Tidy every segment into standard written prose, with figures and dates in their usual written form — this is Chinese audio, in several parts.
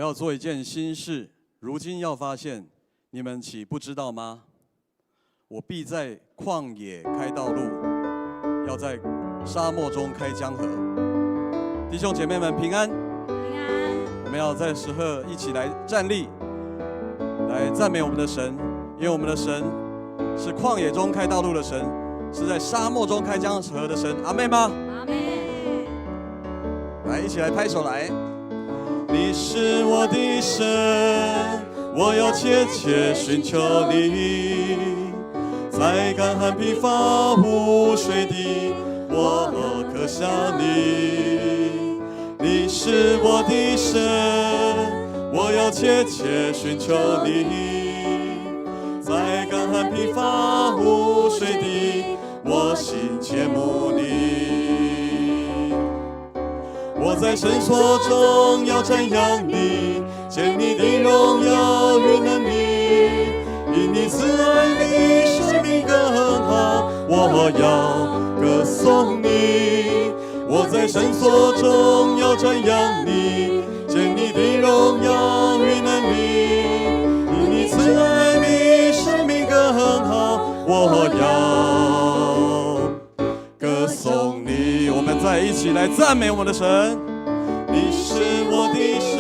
要做一件新事，如今要发现，你们岂不知道吗？我必在旷野开道路，要在沙漠中开江河。弟兄姐妹们平安，平安。我们要在时刻一起来站立，来赞美我们的神，因为我们的神是旷野中开道路的神，是在沙漠中开江河的神。阿妹吗？阿妹。来，一起来拍手来。你是我的神，我要切切寻求你，在干旱疲乏无水地，我渴想你。你是我的神，我要切切寻求你，在干旱疲乏无水地，我心切慕你。我在绳索中要瞻仰你，见你的荣耀与能力，因你慈爱你生命更好，我要歌颂你。我在绳索中要瞻仰你，见你的荣耀与能力，因你慈爱你生命更好，我要歌颂你。我们再一起来赞美我们的神。你是我的神，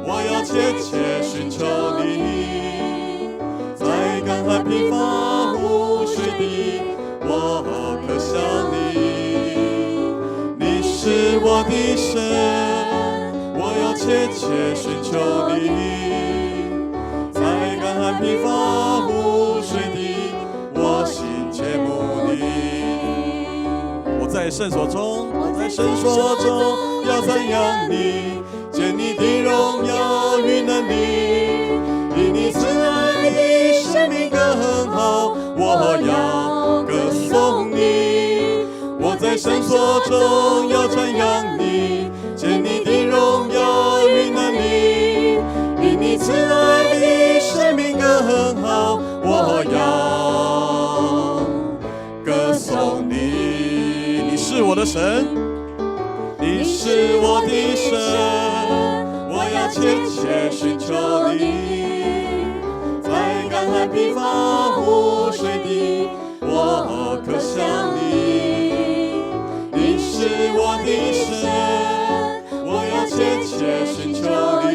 我要切切寻求你，在干旱疲乏无水地，我渴想你。你是我的神，我要切切寻求你，在干旱疲乏无水地，我心切慕你。我在圣所中，我在圣所中要赞扬你，见你的荣耀与能力，因你慈爱你生命更好，我要歌颂你。我在圣所中要赞扬你，见你的荣耀与能力，因你慈爱你生命更好，我要歌颂你。你是我的神，你是我的神，我要切切寻求你，在干旱疲乏无水地，我渴想你。你是我的神，我要切切寻求你，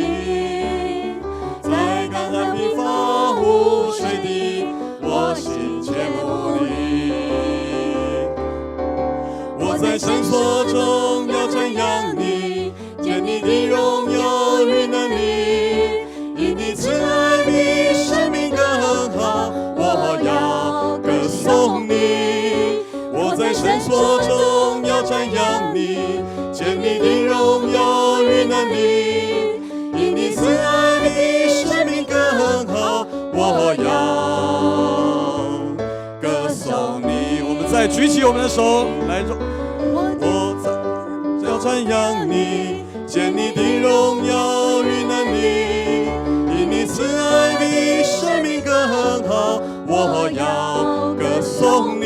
在干旱疲乏无水地，我心切慕你。我在绳索中要瞻仰你，见你的荣耀与能力，因你慈爱你生命更好，我要歌颂你。我在绳索中要瞻仰你，见你的荣耀与能力，因你慈爱你生命更好，我要歌颂你。我们再举起我们的手来，我要瞻仰你，见你的荣耀与能力，因你慈爱你生命更好，我要歌颂你。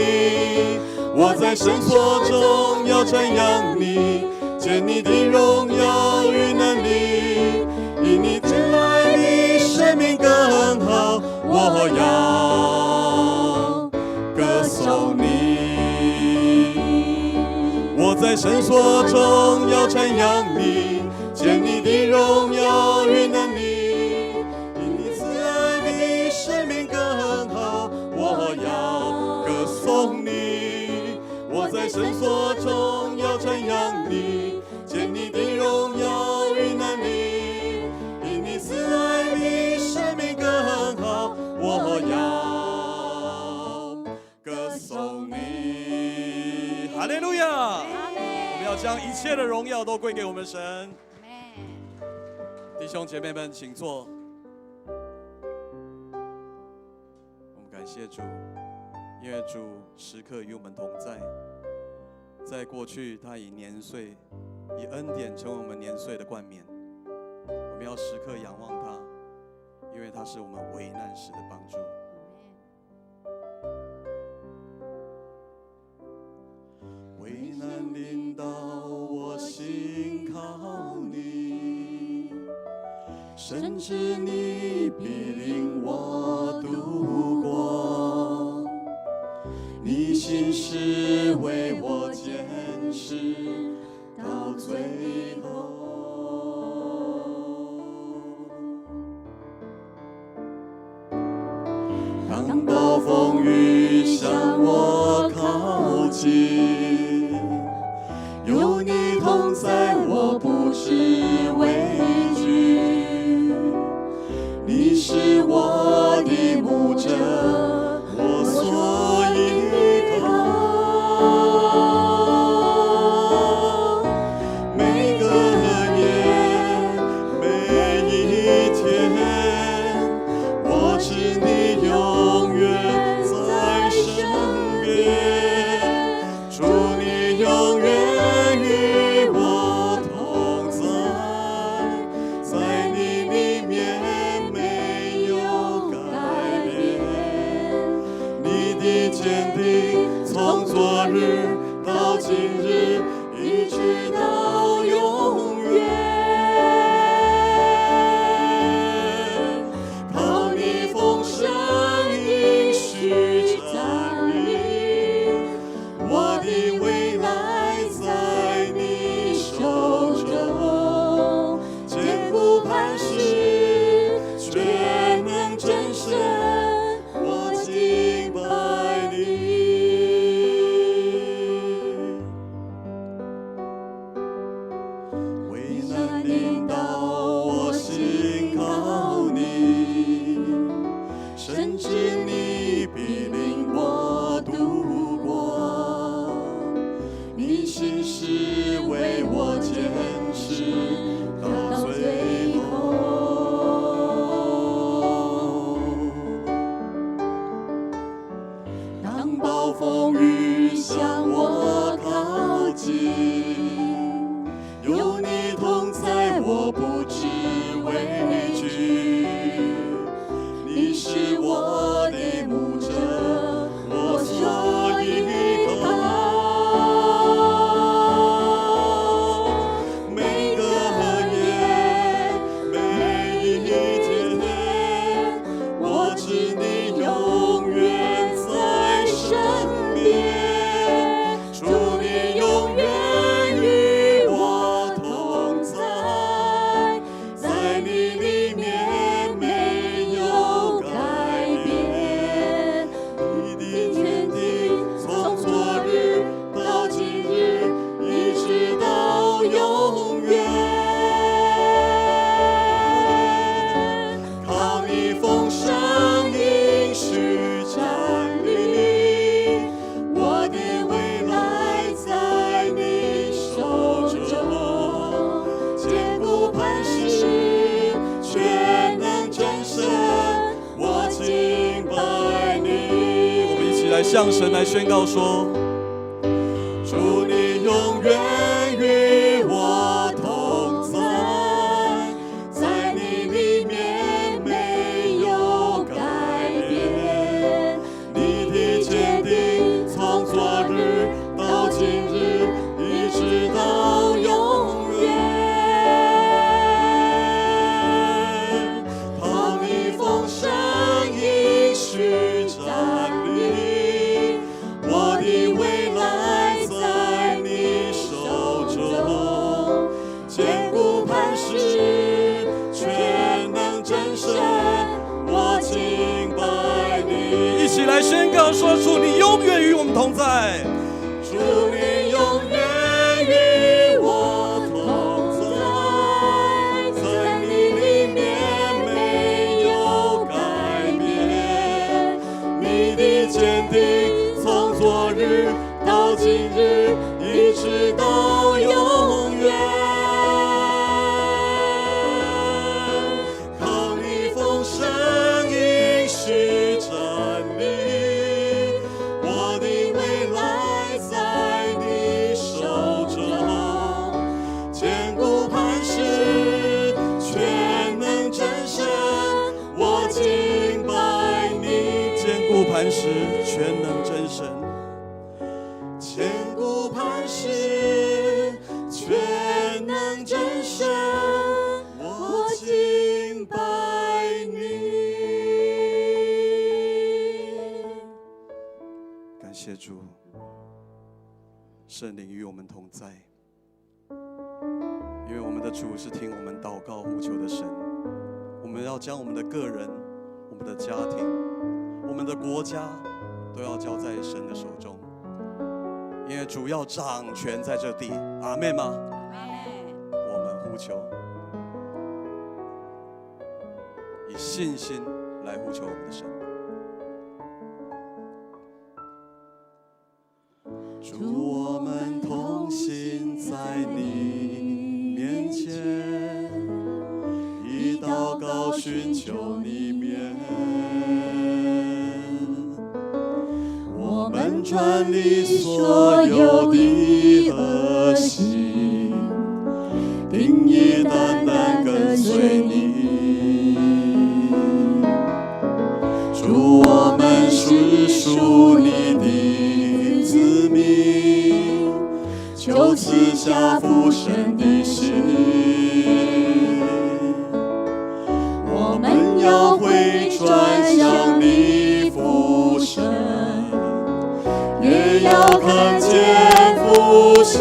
我在绳索中要瞻仰你，见你的荣耀与能力，因你慈爱你生命更好，我要歌颂你。我在绳索中要瞻仰你，见你的荣耀与能力，因你慈爱你生命更好，我要歌颂你。我在绳索中要瞻仰你，见你的荣耀与能力，因你慈爱你生命更好，我要歌颂你。哈利路亚！我们要将一切的荣耀都归给我们神。弟兄姐妹们，请坐。我们感谢主，因为主时刻与我们同在。在过去，他以年岁、以恩典成为我们年岁的冠冕。我们要时刻仰望他，因为他是我们危难时的帮助。危难临到我心靠你，甚至你必领我度过，你心事为我坚持到最后。当暴风雨向我靠近，有你同在，我不知畏惧。你是我的牧者，我所依靠。每个夜，每一天，我知你永远在身边。主，你永远与我同在，在你里面没有改变。你的坚定从昨日到今日，一直到永远。靠你丰盛应许站立，我的未来在你手中，坚固磐石，全能战胜，我敬拜你。危难临到，我信靠你，甚至你必领我度过，你心事为我坚持到最后。当暴风雨向我靠近，有你同在，我不知畏惧。你是我的牧者，我所依靠。每个夜，每一天，我知你永远在身边。主，你永远与我同在，在你里面没有改变。你的坚定从昨日到今日，一直到永远。靠你丰盛应许站立，我的未来在你手中，坚固磐石，全能战胜，我敬拜你。我们一起来向神来宣告说：主，你永远与我同在，在你里面没有改变。你的坚定从昨日到今日，一直到永远。靠你丰盛应许站立，我的未来在你手中，坚固磐石，全能战胜，我敬拜你。一起来宣告说：主，你永远与我们同在。主，你永远与我同在，在你里面没有改变。你的坚定从昨日到今日，一直到永远。靠你丰盛应许站立，我的未来在你手中，坚固磐石，全能战胜，我敬拜你。坚固磐石，全能战胜。坚固磐石，全能战胜，我敬感谢主，圣灵与我们同在，因为我们的主是听我们祷告呼求的神。我们要将我们的个人、我们的家庭、我们的国家都要交在神的手中，因为主要掌权在这地。阿们吗？阿们。我们呼求，以信心来呼求我们的神。主，我们同行在你面前，以祷告寻求你面。我们转离所有的恶行，定义单单跟随你。主，我们是属你的子民，求赐下父神的心。我们要回转向你父神，也要看见复兴。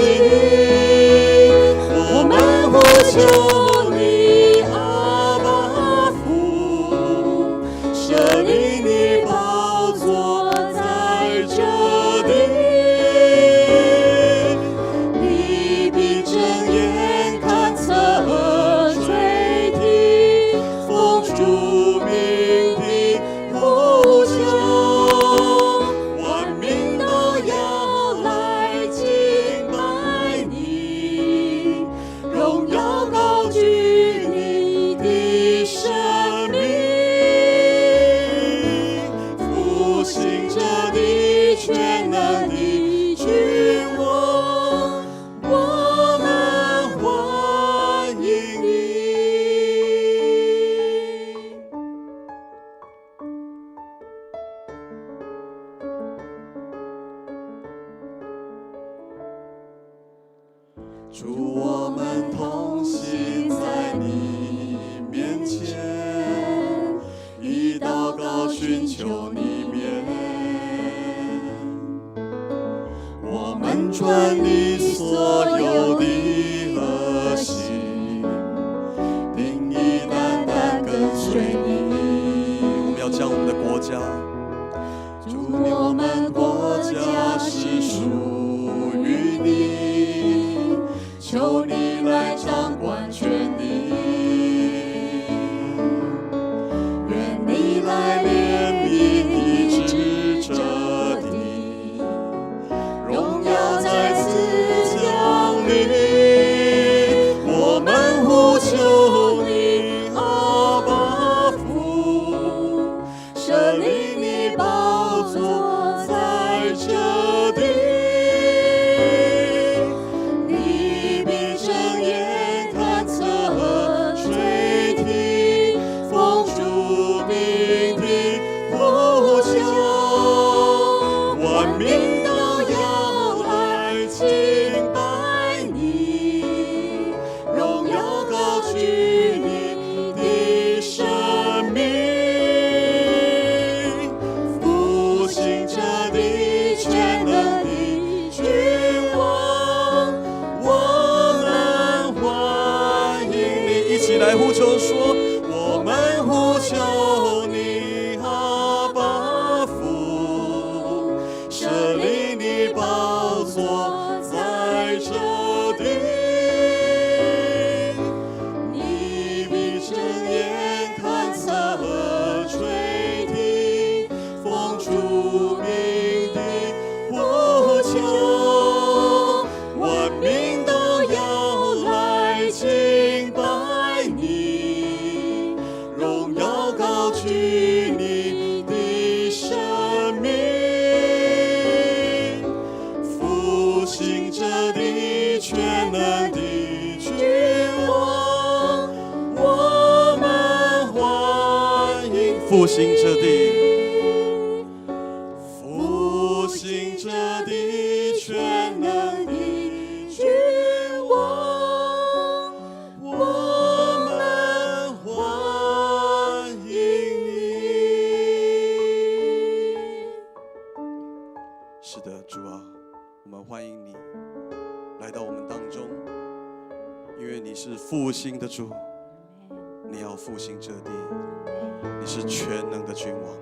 我们呼求你，阿爸父，设立你宝座在这地，你必睁眼看测垂听，奉主名的呼求，万民都要来敬拜你，荣耀高举你的生命，复兴这地全能的君王，我们欢迎你。主，我们同行在你面前，以祷告寻求你面。我们转离所有的恶行，定义单单跟随你。我们要将我们的国家，主，我们国家是属于你，求你来掌管权力，愿你来怜悯医治这地，荣耀再次降临。我们呼求你，阿爸父，设立你宝座在这地，你必睁眼看测垂听，奉主名的呼求，万民都要来敬拜你，荣耀高举你的生命，复兴这地全能的君王，我们欢迎你。一起来呼求说，我们呼求你，阿爸父，设立你宝座在这地，你必睁眼看测垂听，奉主名的呼求，万民都要来敬拜你，荣耀高举你的生命，复兴这地全能的君王，我们欢迎。复兴这地，复兴这地全能的君王，我们欢迎你。是的，主啊，我们欢迎你来到我们当中，因为你是复兴的主，你要复兴这地，你是全能的君王。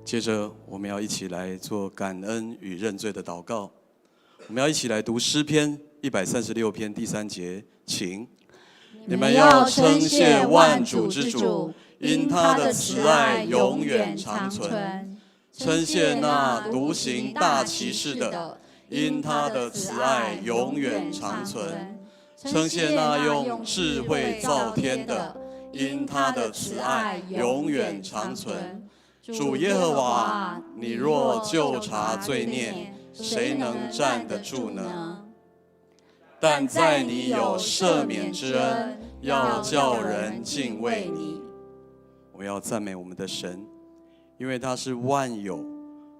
接着，我们要一起来做感恩与认罪的祷告。我们要一起来读诗篇136篇第3节，请你们要称谢万主之主，因他的慈爱永远长存；称谢那独行大奇事的，因他的慈爱永远长存；称谢那用智慧造天的，因他的慈爱永远长存。主耶和华，你若究察罪孽，谁能站得住呢？但在你有赦免之恩，要叫人敬畏你。我们要赞美我们的神，因为他是万有、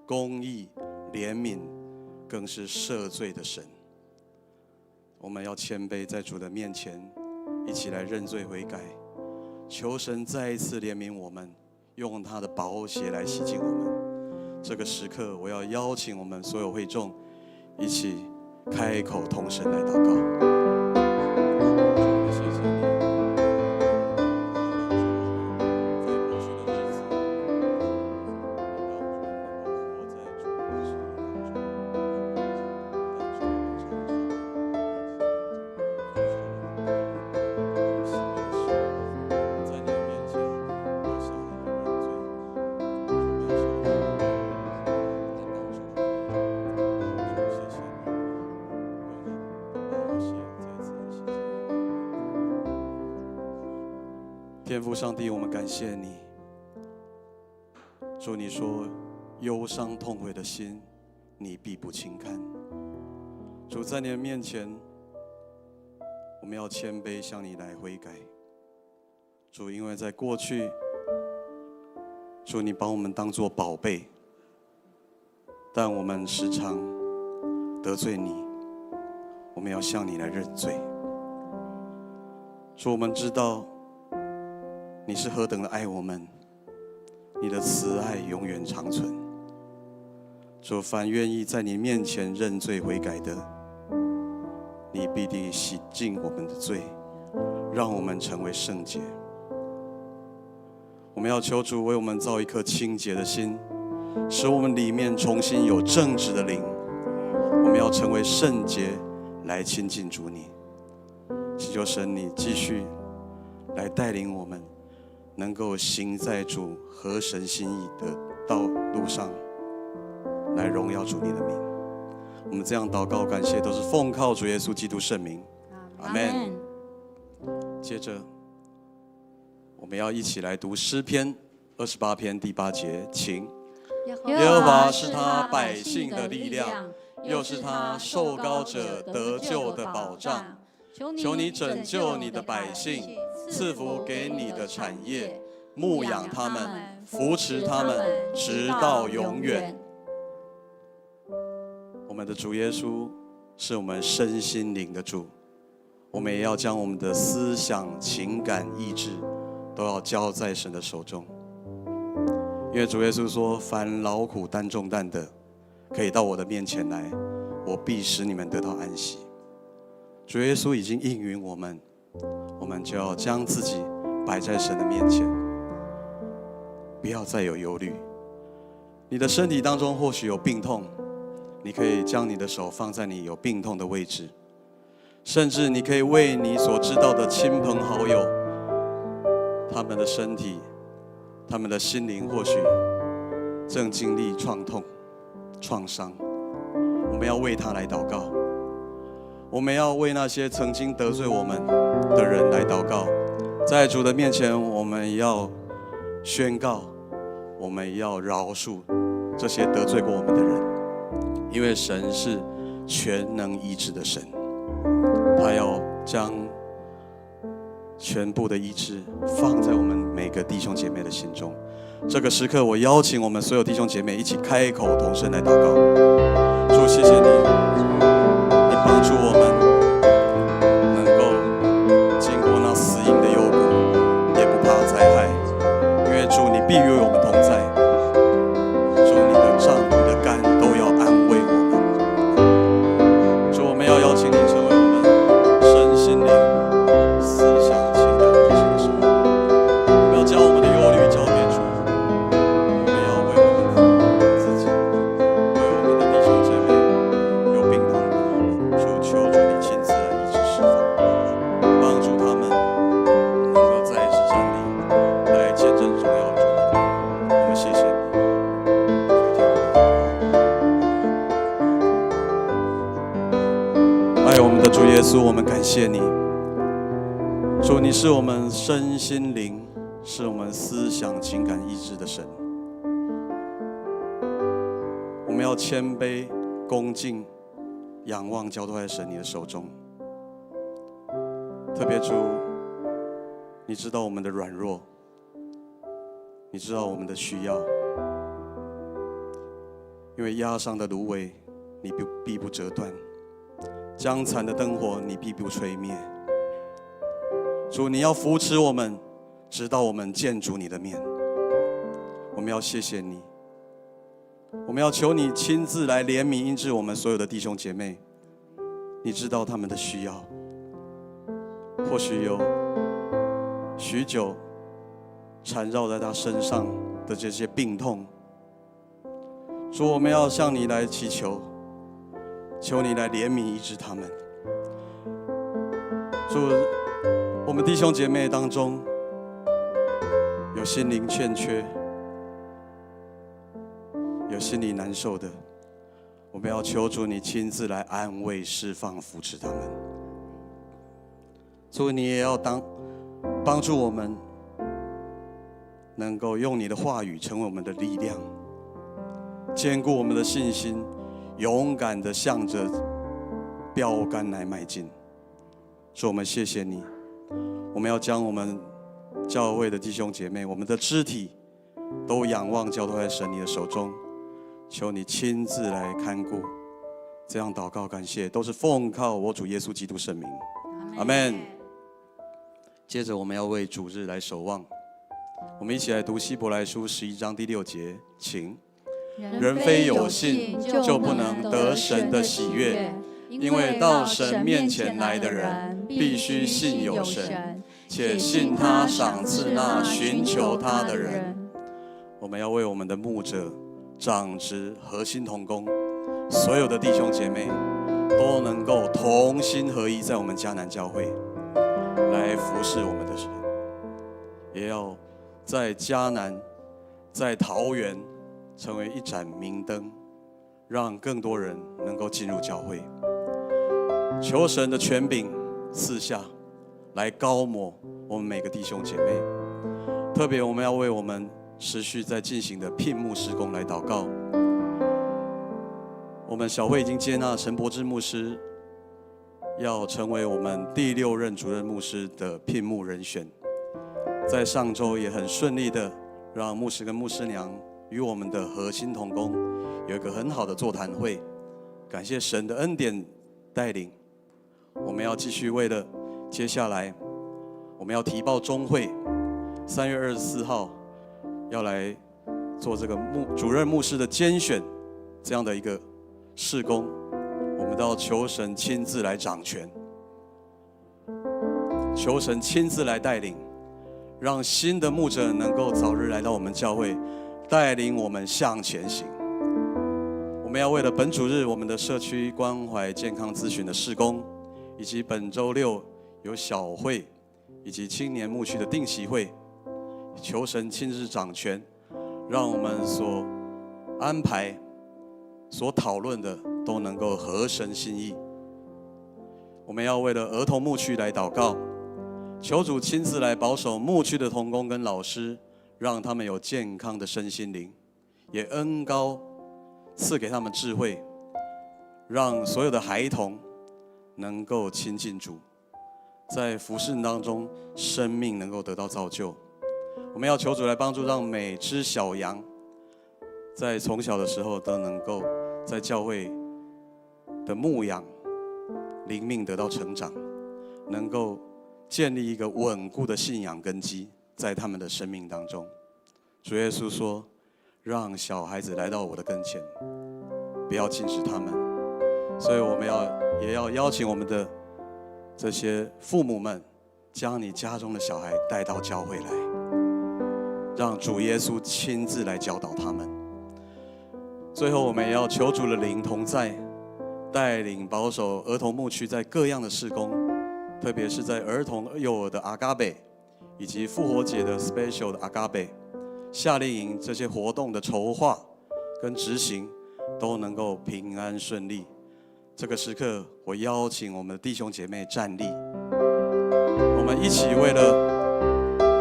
公义、怜悯，更是赦罪的神。我们要谦卑在主的面前，一起来认罪悔改，求神再一次怜悯我们，用他的宝血来洗净我们。这个时刻，我要邀请我们所有会众一起开口同声来祷告。天父上帝，我们感谢你。主，你说忧伤痛悔的心，你必不轻看。主，在你的面前，我们要谦卑向你来悔改。主，因为在过去，主你把我们当作宝贝，但我们时常得罪你，我们要向你来认罪。主，我们知道你是何等的爱我们，你的慈爱永远长存。主，凡愿意在你面前认罪悔改的，你必定洗净我们的罪，让我们成为圣洁。我们要求主为我们造一颗清洁的心，使我们里面重新有正直的灵。我们要成为圣洁，来亲近主你。祈求神你继续来带领我们，能够行在主合神心意的道路上，来荣耀主你的名。我们这样祷告感谢，都是奉靠主耶稣基督圣名，阿们。接着我们要一起来读诗篇28篇第8节，请耶和华是他百姓的力量，又是他受膏者得救的保障。求你拯救你的百姓，赐福给你的产业，牧养他们，扶持他们，直到永远。我们的主耶稣是我们身心灵的主，我们也要将我们的思想、情感、意志都要交在神的手中。因为主耶稣说，凡劳苦担重担的，可以到我的面前来，我必使你们得到安息。主耶稣已经应允我们，我们就要将自己摆在神的面前，不要再有忧虑。你的身体当中或许有病痛，你可以将你的手放在你有病痛的位置，甚至你可以为你所知道的亲朋好友，他们的身体、他们的心灵或许正经历创痛、创伤，我们要为他来祷告。我们要为那些曾经得罪我们的人来祷告，在主的面前，我们要宣告，我们要饶恕这些得罪过我们的人，因为神是全能医治的神，他要将全部的医治放在我们每个弟兄姐妹的心中。这个时刻，我邀请我们所有弟兄姐妹一起开口同声来祷告。主，谢谢你，你帮助我们能够经过那死荫的幽谷，也不怕灾害，因为主你必与我们同在，主你的杖、你的竿都要安慰我们。主，我们要邀请你成为我们身心灵、思想、情感医治的神。我们要将我们的忧虑交给主，我们要为我们自己，为我们的弟兄姐妹有病痛的，主求主你亲自来医治释放，帮助他们能够再一次站立，来见证荣耀主的名。我们谢谢你。爱我们的主耶稣，我们感谢你。主，你是我们身心灵，是我们思想情感意志的神。我们要谦卑恭敬仰望交托在神你的手中。特别主，你知道我们的软弱，你知道我们的需要，因为压伤的芦苇你必不折断，将残的灯火你必不吹灭。主，你要扶持我们，直到我们见主你的面。我们要谢谢你，我们要求你亲自来怜悯医治我们所有的弟兄姐妹。你知道他们的需要，或许有许久缠绕在他身上的这些病痛。主，我们要向你来祈求，求你来怜悯医治他们。主，我们弟兄姐妹当中有心灵欠缺，有心里难受的，我们要求主你亲自来安慰、释放、扶持他们。主，你也要帮助我们，能够用你的话语成为我们的力量，坚固我们的信心，勇敢地向着标杆来迈进。主，我们谢谢你，我们要将我们教会的弟兄姐妹，我们的肢体都仰望交托在神你的手中，求你亲自来看顾。这样祷告感谢，都是奉靠我主耶稣基督圣名，阿们。接着我们要为主日来守望，我们一起来读希伯来书11章第6节，请。人非有信，就不能得神的喜悦，因为到神面前来的人，必须信有神，且信他赏赐那寻求他的人。我们要为我们的牧者、长执、合心同工，所有的弟兄姐妹都能够同心合一，在我们迦南教会来服侍我们的神，也要在迦南、在桃园成为一盏明灯，让更多人能够进入教会。求神的权柄赐下来高抹我们每个弟兄姐妹，特别我们要为我们持续在进行的聘牧事工来祷告。我们小会已经接纳陈柏芝牧师要成为我们第6任主任牧师的聘牧人选，在上周也很顺利的让牧师跟牧师娘与我们的核心同工有一个很好的座谈会，感谢神的恩典带领。我们要继续为了接下来我们要提报中会3月24号要来做这个主任牧师的拣选，这样的一个事工，我们都要求神亲自来掌权，求神亲自来带领，让新的牧者能够早日来到我们教会，带领我们向前行。我们要为了本主日我们的社区关怀健康咨询的事工，以及本周6有小会以及青年牧区的定期会，求神亲自掌权，让我们所安排、所讨论的都能够合神心意。我们要为了儿童牧区来祷告，求主亲自来保守牧区的同工跟老师，让他们有健康的身心灵，也恩膏赐给他们智慧，让所有的孩童能够亲近主，在服事当中生命能够得到造就。我们要求主来帮助，让每只小羊在从小的时候都能够在教会的牧养灵命得到成长，能够建立一个稳固的信仰根基在他们的生命当中。主耶稣说，让小孩子来到我的跟前，不要禁止他们。所以我们也要邀请我们的这些父母们，将你家中的小孩带到教会来，让主耶稣亲自来教导他们。最后，我们也要求主的灵同在，带领保守儿童牧区在各样的事工，特别是在儿童幼儿的阿嘎贝，以及复活节的 special 的阿嘎贝、夏令营这些活动的筹划跟执行，都能够平安顺利。这个时刻，我邀请我们的弟兄姐妹站立，我们一起为了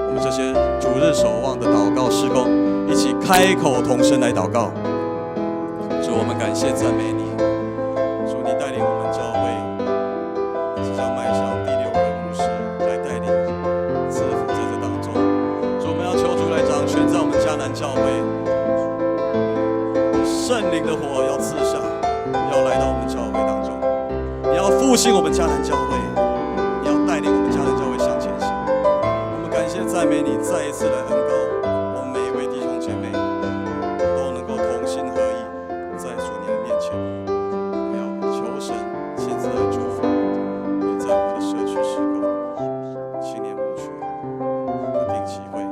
我们这些主日守望的祷告事工，一起开口同声来祷告。主，我们感谢赞美你，主，你带领我们教会即将迈向第6任牧师来带领赐福在这当中。主，我们要求主来掌权在我们迦南教会，圣灵的火要赐下，要来到我们教会当中，你要复兴我们迦南教会，你要带领我们迦南教会向前行。我们感谢赞美你，再一次来恩膏我们每一位弟兄姐妹，都能够同心合意在主你的面前。我们要求神亲自来祝福，也在我们的社区事工、青年牧区的定期会、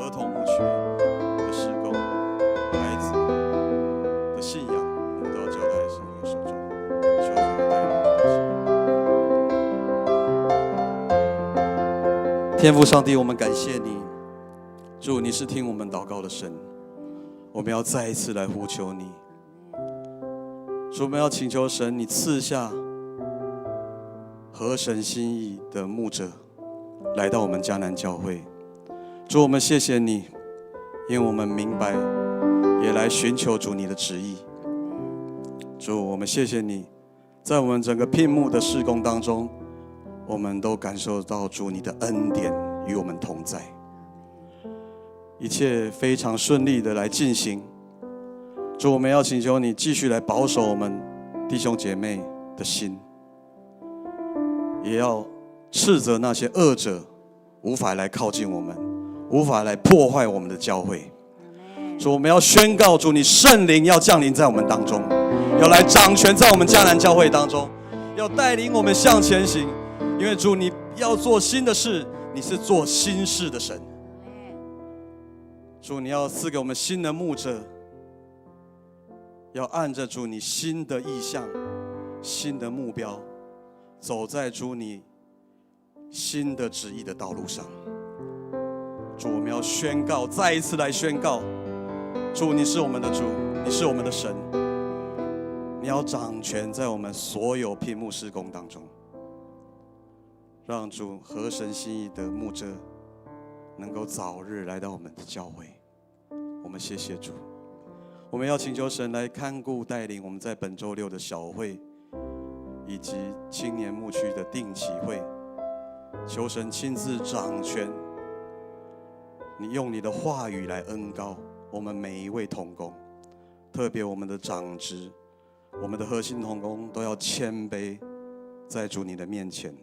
儿童牧区的事工、孩子的信仰，我们都要交在神的手中，求主的带领。天父上帝，我们感谢你，主，你是听我们祷告的神，我们要再一次来呼求你。主，我们要请求神，你赐下合神心意的牧者来到我们迦南教会。主，我们谢谢你，因为我们明白，也来寻求主你的旨意。主，我们谢谢你，在我们整个聘牧的事工当中，我们都感受到主你的恩典与我们同在，一切非常顺利的来进行。主，我们要请求你继续来保守我们弟兄姐妹的心，也要斥责那些恶者无法来靠近我们，无法来破坏我们的教会。主，我们要宣告主你圣灵要降临在我们当中，要来掌权在我们迦南教会当中，要带领我们向前行。因为主你要做新的事，你是做新事的神。主，你要赐给我们新的牧者，要按着主你新的意向、新的目标，走在主你新的旨意的道路上。主，我们要宣告，再一次来宣告，主你是我们的主，你是我们的神，你要掌权在我们所有聘牧事工当中，让主合神心意的牧者能够早日来到我们的教会。我们谢谢主，我们要请求神来看顾带领我们在本周6的小会以及青年牧区的定期会，求神亲自掌权，你用你的话语来恩膏我们每一位同工，特别我们的长职、我们的核心同工都要谦卑在主你的面前。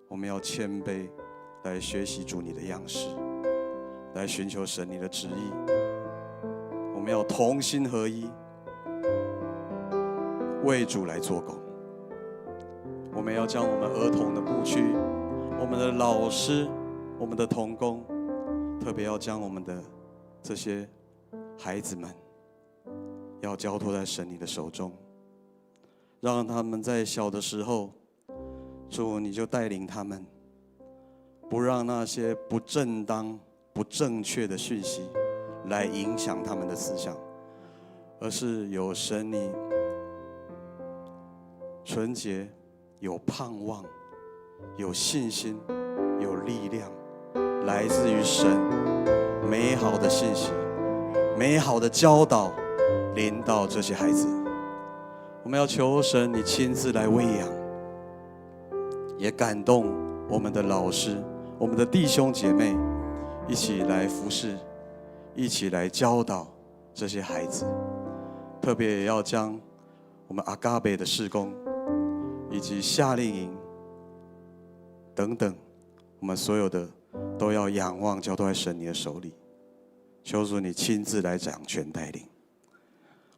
我们要谦卑来学习主你的样式，来寻求神你的旨意。我们要同心合一，为主来做工。我们要将我们儿童的牧区、我们的老师、我们的同工，特别要将我们的这些孩子们，要交托在神你的手中，让他们在小的时候，主你就带领他们，不让那些不正当、不正确的讯息来影响他们的思想，而是有神你纯洁、有盼望、有信心、有力量，来自于神美好的信息、美好的教导临到这些孩子。我们要求神你亲自来喂养，也感动我们的老师、我们的弟兄姐妹，一起来服侍，一起来教导这些孩子。特别也要将我们阿嘎贝的事工，以及夏令营等等，我们所有的都要仰望交托在神你的手里。求主你亲自来掌权带领。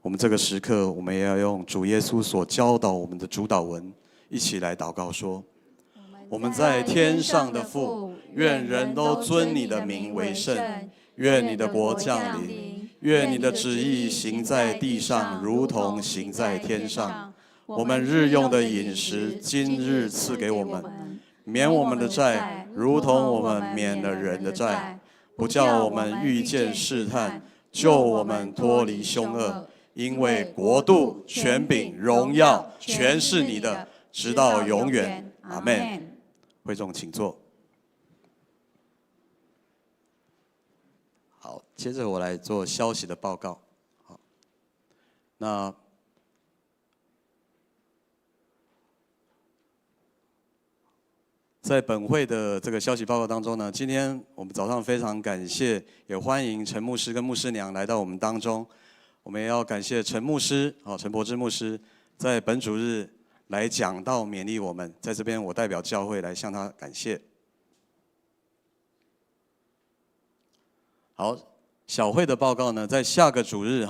我们这个时刻，我们也要用主耶稣所教导我们的主祷文，一起来祷告说：我们在天上的父，愿人都尊你的名为圣，愿你的国降临，愿你的旨意行在地上，如同行在天上。我们日用的饮食，今日赐给我们，免我们的债，如同我们免了人的债，不叫我们遇见试探，救我们脱离凶恶。因为国度、权柄、荣耀，全是你的，直到永远。阿们。会众请坐。好，接着我来做消息的报告。好，那在本会的这个消息报告当中呢，今天我们早上非常感谢，也欢迎陈牧师跟牧师娘来到我们当中。我们也要感谢陈牧师，陈柏芝牧师，在本主日来讲道勉励我们。在这边，我代表教会来向他感谢。好，小会的报告呢，在下个主日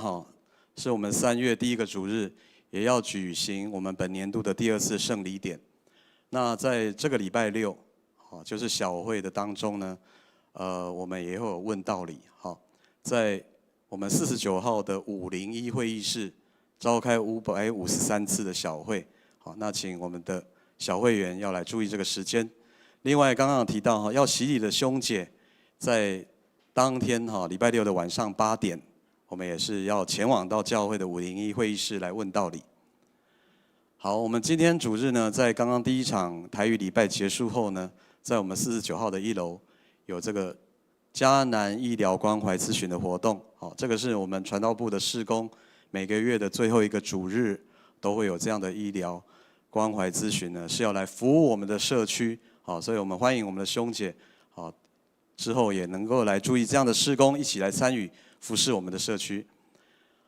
是我们3月第1个主日，也要举行我们本年度的第2次圣礼典。那在这个礼拜6，就是小会的当中呢，我们也会有问道礼，在我们49号的501会议室召开553次的小会，好，那请我们的小会员要来注意这个时间。另外，刚刚有提到要洗礼的兄姐，在当天礼拜6的晚上8点，我们也是要前往到教会的501会议室来问道理。好，我们今天主日呢，在刚刚第一场台语礼拜结束后呢，在我们49号的1楼有这个迦南医疗关怀咨询的活动，这个是我们传道部的事工，每个月的最后一个主日都会有这样的医疗关怀咨询呢，是要来服务我们的社区，所以我们欢迎我们的兄姐，之后也能够来注意这样的事工，一起来参与服侍我们的社区。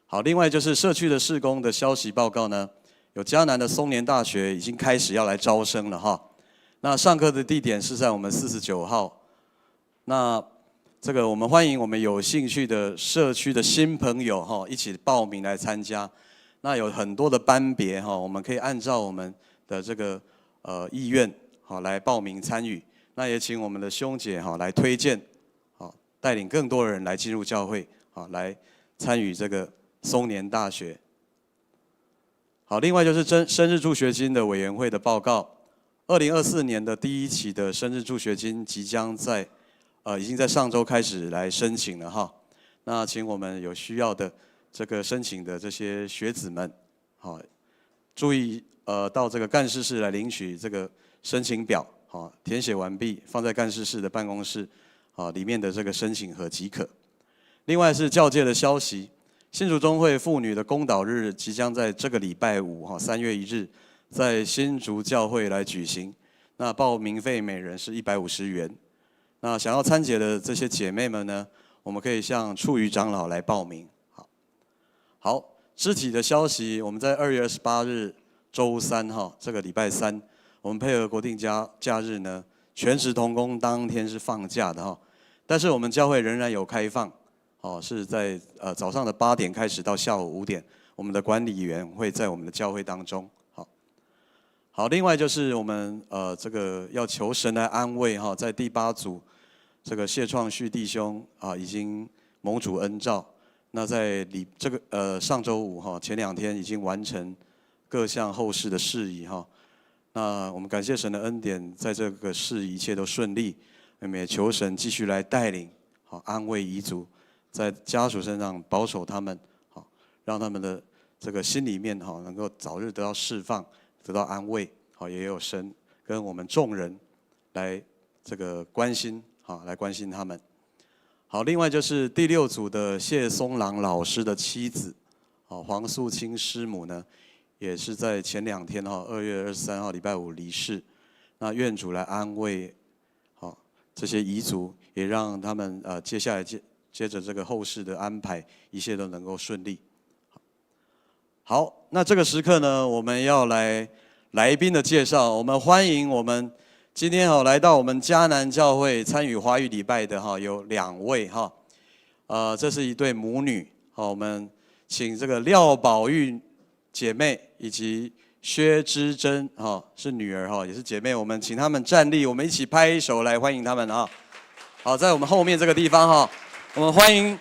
好，另外就是社区的事工的消息报告呢，有迦南的松年大学已经开始要来招生了那上课的地点是在我们49号，那这个我们欢迎我们有兴趣的社区的新朋友一起报名来参加。那有很多的班别我们可以按照我们的这个意愿来报名参与。那也请我们的兄姐来推荐带领更多人来进入教会来参与这个松年大学。好，另外就是生日助学金的委员会的报告，2024年的第1期的生日助学金即将已经在上周开始来申请了那请我们有需要的这个申请的这些学子们，注意到这个干事室来领取这个申请表，填写完毕，放在干事室的办公室里面的这个申请盒即可。另外是教界的消息，新竹中会妇女的公祷日即将在这个礼拜5 3月1日在新竹教会来举行，那报名费每人是150元。那想要参解的这些姐妹们呢，我们可以向处瑜长老来报名。好，肢体的消息，我们在2月28日周3这个礼拜3，我们配合国定假日呢，全时同工当天是放假的但是我们教会仍然有开放，是在早上的8点开始到下午5点，我们的管理员会在我们的教会当中。好，另外就是我们这个要求神来安慰在第8组。这个谢创旭弟兄已经蒙主恩召，那在上周5前2天已经完成各项后事的事宜那我们感谢神的恩典，在这个事一切都顺利，我们也求神继续来带领安慰遗族，在家属身上保守他们让他们的这个心里面能够早日得到释放，得到安慰也有神跟我们众人来这个关心。来关心他们。好，另外就是第6组的谢松郎老师的妻子，黄素清师母呢，也是在前2天2月23号礼拜5离世。那愿主来安慰这些遗族，也让他们接下来接着这个后事的安排，一切都能够顺利。好，那这个时刻呢，我们要来宾的介绍，我们欢迎我们。今天来到我们迦南教会参与华语礼拜的有2位这是一对母女，好，我们请这个廖宝玉姐妹以及薛之珍，是女儿哈，也是姐妹，我们请她们站立，我们一起拍手来欢迎她们啊！好，在我们后面这个地方哈，我们欢迎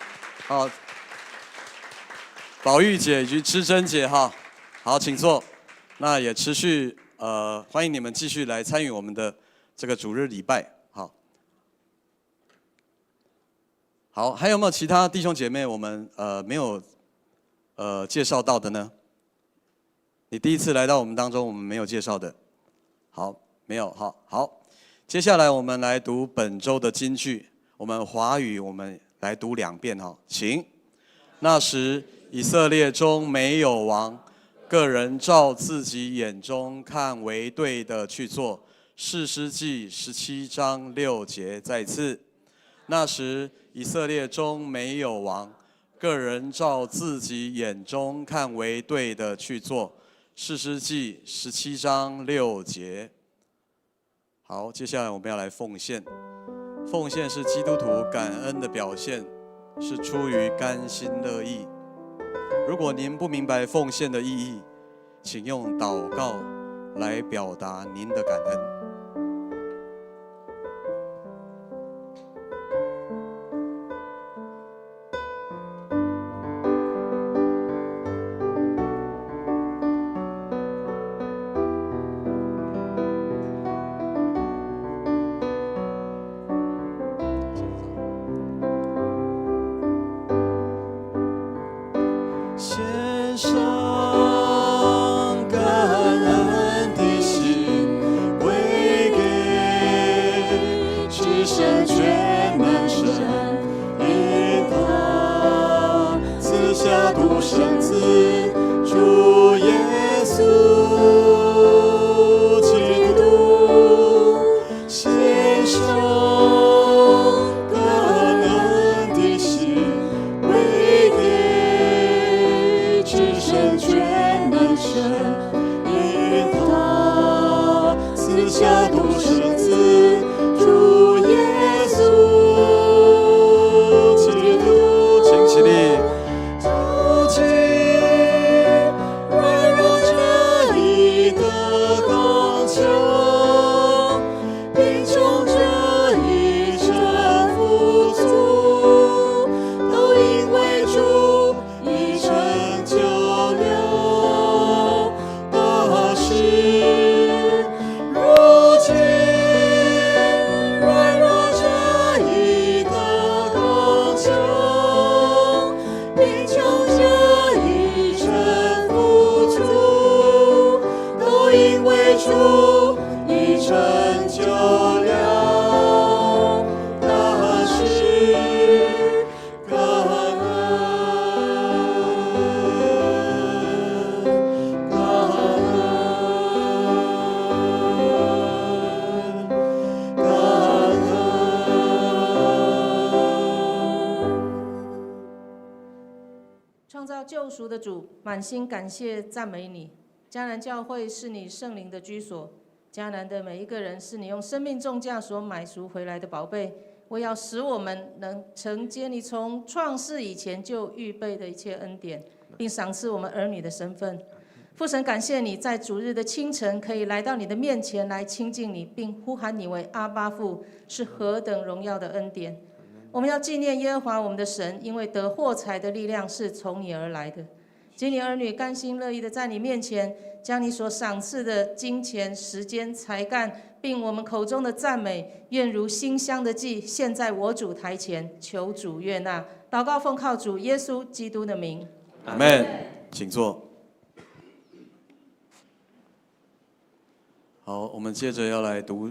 宝玉姐以及之珍姐哈，好，请坐。那也持续欢迎你们继续来参与我们的这个主日礼拜，好。好，还有没有其他弟兄姐妹我们没有介绍到的呢？你第一次来到我们当中，我们没有介绍的。好，没有，好。接下来我们来读本周的金句，我们华语我们来读2遍哈，请。那时以色列中没有王，个人照自己眼中看为对的去做。士师记17章6节，再次。那时以色列中没有王，个人照自己眼中看为对的去做。士师记17章6节。好，接下来我们要来奉献。奉献是基督徒感恩的表现，是出于甘心乐意。如果您不明白奉献的意义，请用祷告来表达您的感恩。救赎的主，满心感谢赞美你。迦南教会是你圣灵的居所，迦南的每一个人是你用生命重价所买赎回来的宝贝。我要使我们能承接你从创世以前就预备的一切恩典，并赏赐我们儿女的身份。父神，感谢你在主日的清晨可以来到你的面前来亲近你，并呼喊你为阿爸父，是何等荣耀的恩典。我们要纪念耶和华我们的神，因为得获财的力量是从你而来的。今你儿女甘心乐意的在你面前，将你所赏赐的金钱、时间、才干，并我们口中的赞美，愿如馨香的祭，献在我主台前，求主悦纳。祷告奉靠主耶稣基督的名，阿们。请坐。好，我们接着要来读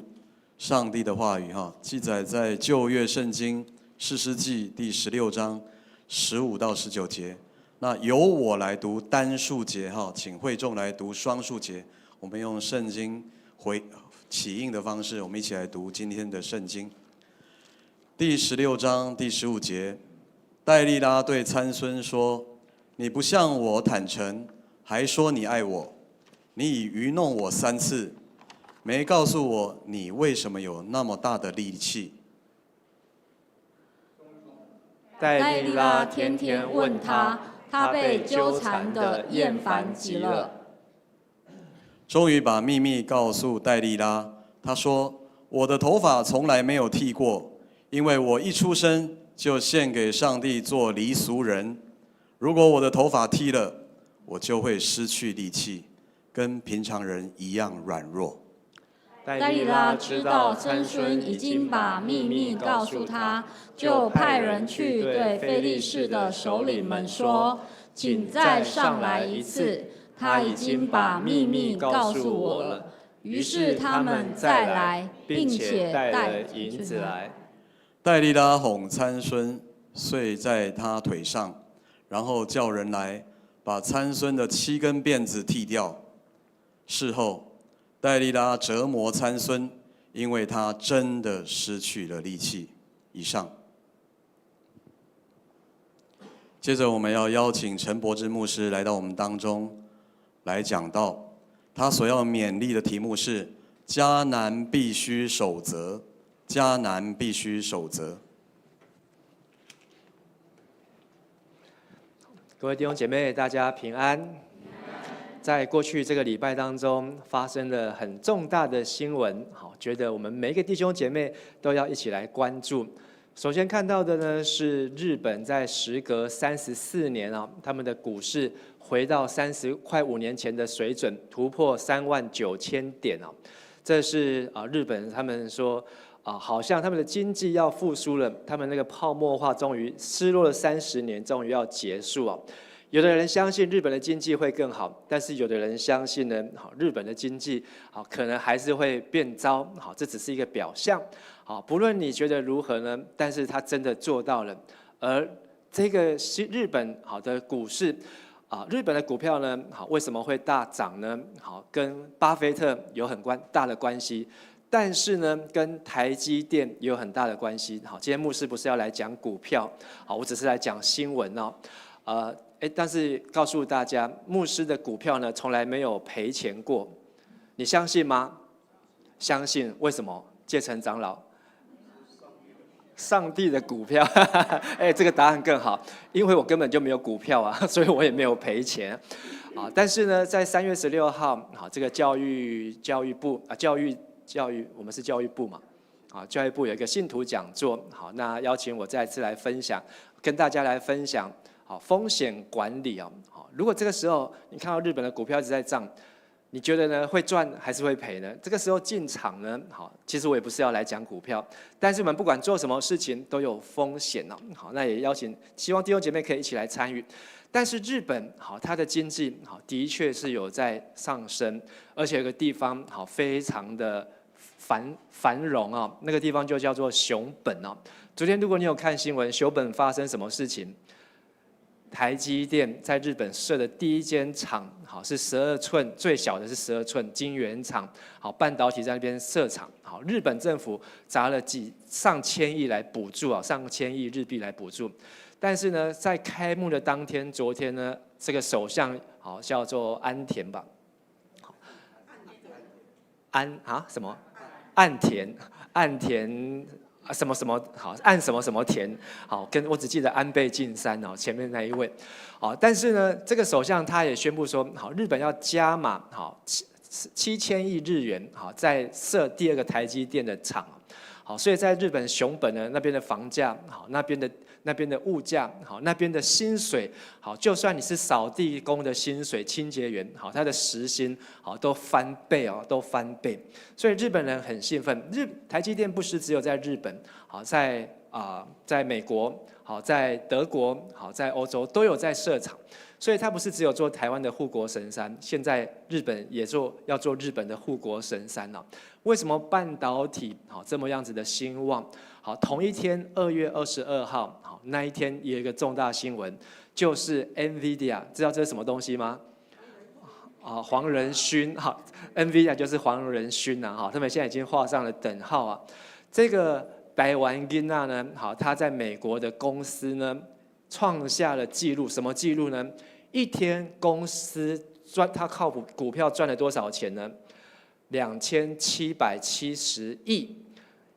上帝的话语哈，记载在旧约圣经士师记第16章15到19节。那由我来读单数节哈，请会众来读双数节。我们用圣经起应的方式，我们一起来读今天的圣经。第16章第15节，戴利拉对参孙说：“你不向我坦诚，还说你爱我，你已愚弄我3次，没告诉我你为什么有那么大的力气。”戴利拉天天问他，他被纠缠的厌烦极了。终于把秘密告诉戴利拉，他说：“我的头发从来没有剃过，因为我一出生就献给上帝做离俗人。如果我的头发剃了，我就会失去力气，跟平常人一样软弱。”戴利拉知道参孙已经把秘密告诉他，就派人去对非利士的首领们说：“请再上来一次，他已经把秘密告诉我了。”于是他们再来，并且带了银子来。戴利拉哄参孙睡在他腿上，然后叫人来把参孙的7根辫子剃掉。事后，戴利拉折磨参孙，因为他真的失去了力气。以上。接着我们要邀请陈柏芝牧师来到我们当中，来讲道。他所要勉励的题目是“迦南必须守则”，迦南必须守则。各位弟兄姐妹，大家平安。在过去这个礼拜当中，发生了很重大的新闻，好，觉得我们每一个弟兄姐妹都要一起来关注。首先看到的呢是日本在时隔34年啊，他们的股市回到快5年前的水准，突破39000点啊。这是日本他们说好像他们的经济要复苏了，他们那个泡沫化终于失落了30年，终于要结束啊。有的人相信日本的经济会更好，但是有的人相信呢，日本的经济可能还是会变糟，这只是一个表象。不论你觉得如何呢，但是他真的做到了。而这个日本的股市日本的股票呢，为什么会大涨呢？跟巴菲特有很大的关系，但是呢，跟台积电也有很大的关系。今天牧师不是要来讲股票，我只是来讲新闻哦。但是告诉大家，牧师的股票呢，从来没有赔钱过，你相信吗？相信。为什么？介成长老，上帝的股票，这个答案更好，因为我根本就没有股票啊，所以我也没有赔钱但是呢，在3月16号，这个教育部我们是教育部嘛，教育部有一个信徒讲座，那邀请我再次来分享，跟大家来分享。风险管理如果这个时候你看到日本的股票一直在涨，你觉得呢？会赚还是会赔呢？这个时候进场呢？其实我也不是要来讲股票，但是我们不管做什么事情都有风险那也希望弟兄姐妹可以一起来参与。但是日本它的经济的确是有在上升，而且有个地方非常的繁荣那个地方就叫做熊本昨天如果你有看新闻，熊本发生什么事情？台积电在日本设的第一间厂，是12寸，最小的是12寸晶圆厂，半导体在那边设厂，日本政府砸了上千亿来补助上千亿日币来补助，但是呢，在开幕的当天，昨天呢，这个首相叫做安田吧，什么？岸田。什么什么好，按什么什么田好，跟我只记得安倍晋三前面那一位但是呢，这个首相他也宣布说，日本要加码7000亿日元再设第2个台积电的厂所以在日本熊本呢那边的房价那边的物价那边的薪水就算你是扫地工的薪水、清洁员他的时薪都翻倍都翻倍，所以日本人很兴奋。台积电不是只有在日本在美国在德国在欧洲都有在设厂，所以它不是只有做台湾的护国神山，现在日本也要做日本的护国神山为什么半导体这么样子的兴旺？同一天2月22号那一天也有一个重大新闻，就是 NVIDIA， 知道这是什么东西吗？黄仁勋NVIDIA 就是黄仁勋他们现在已经画上了等号这个台湾囡仔呢，他在美国的公司呢，创下了纪录，什么纪录呢？一天公司他靠股票赚了多少钱呢？2770亿，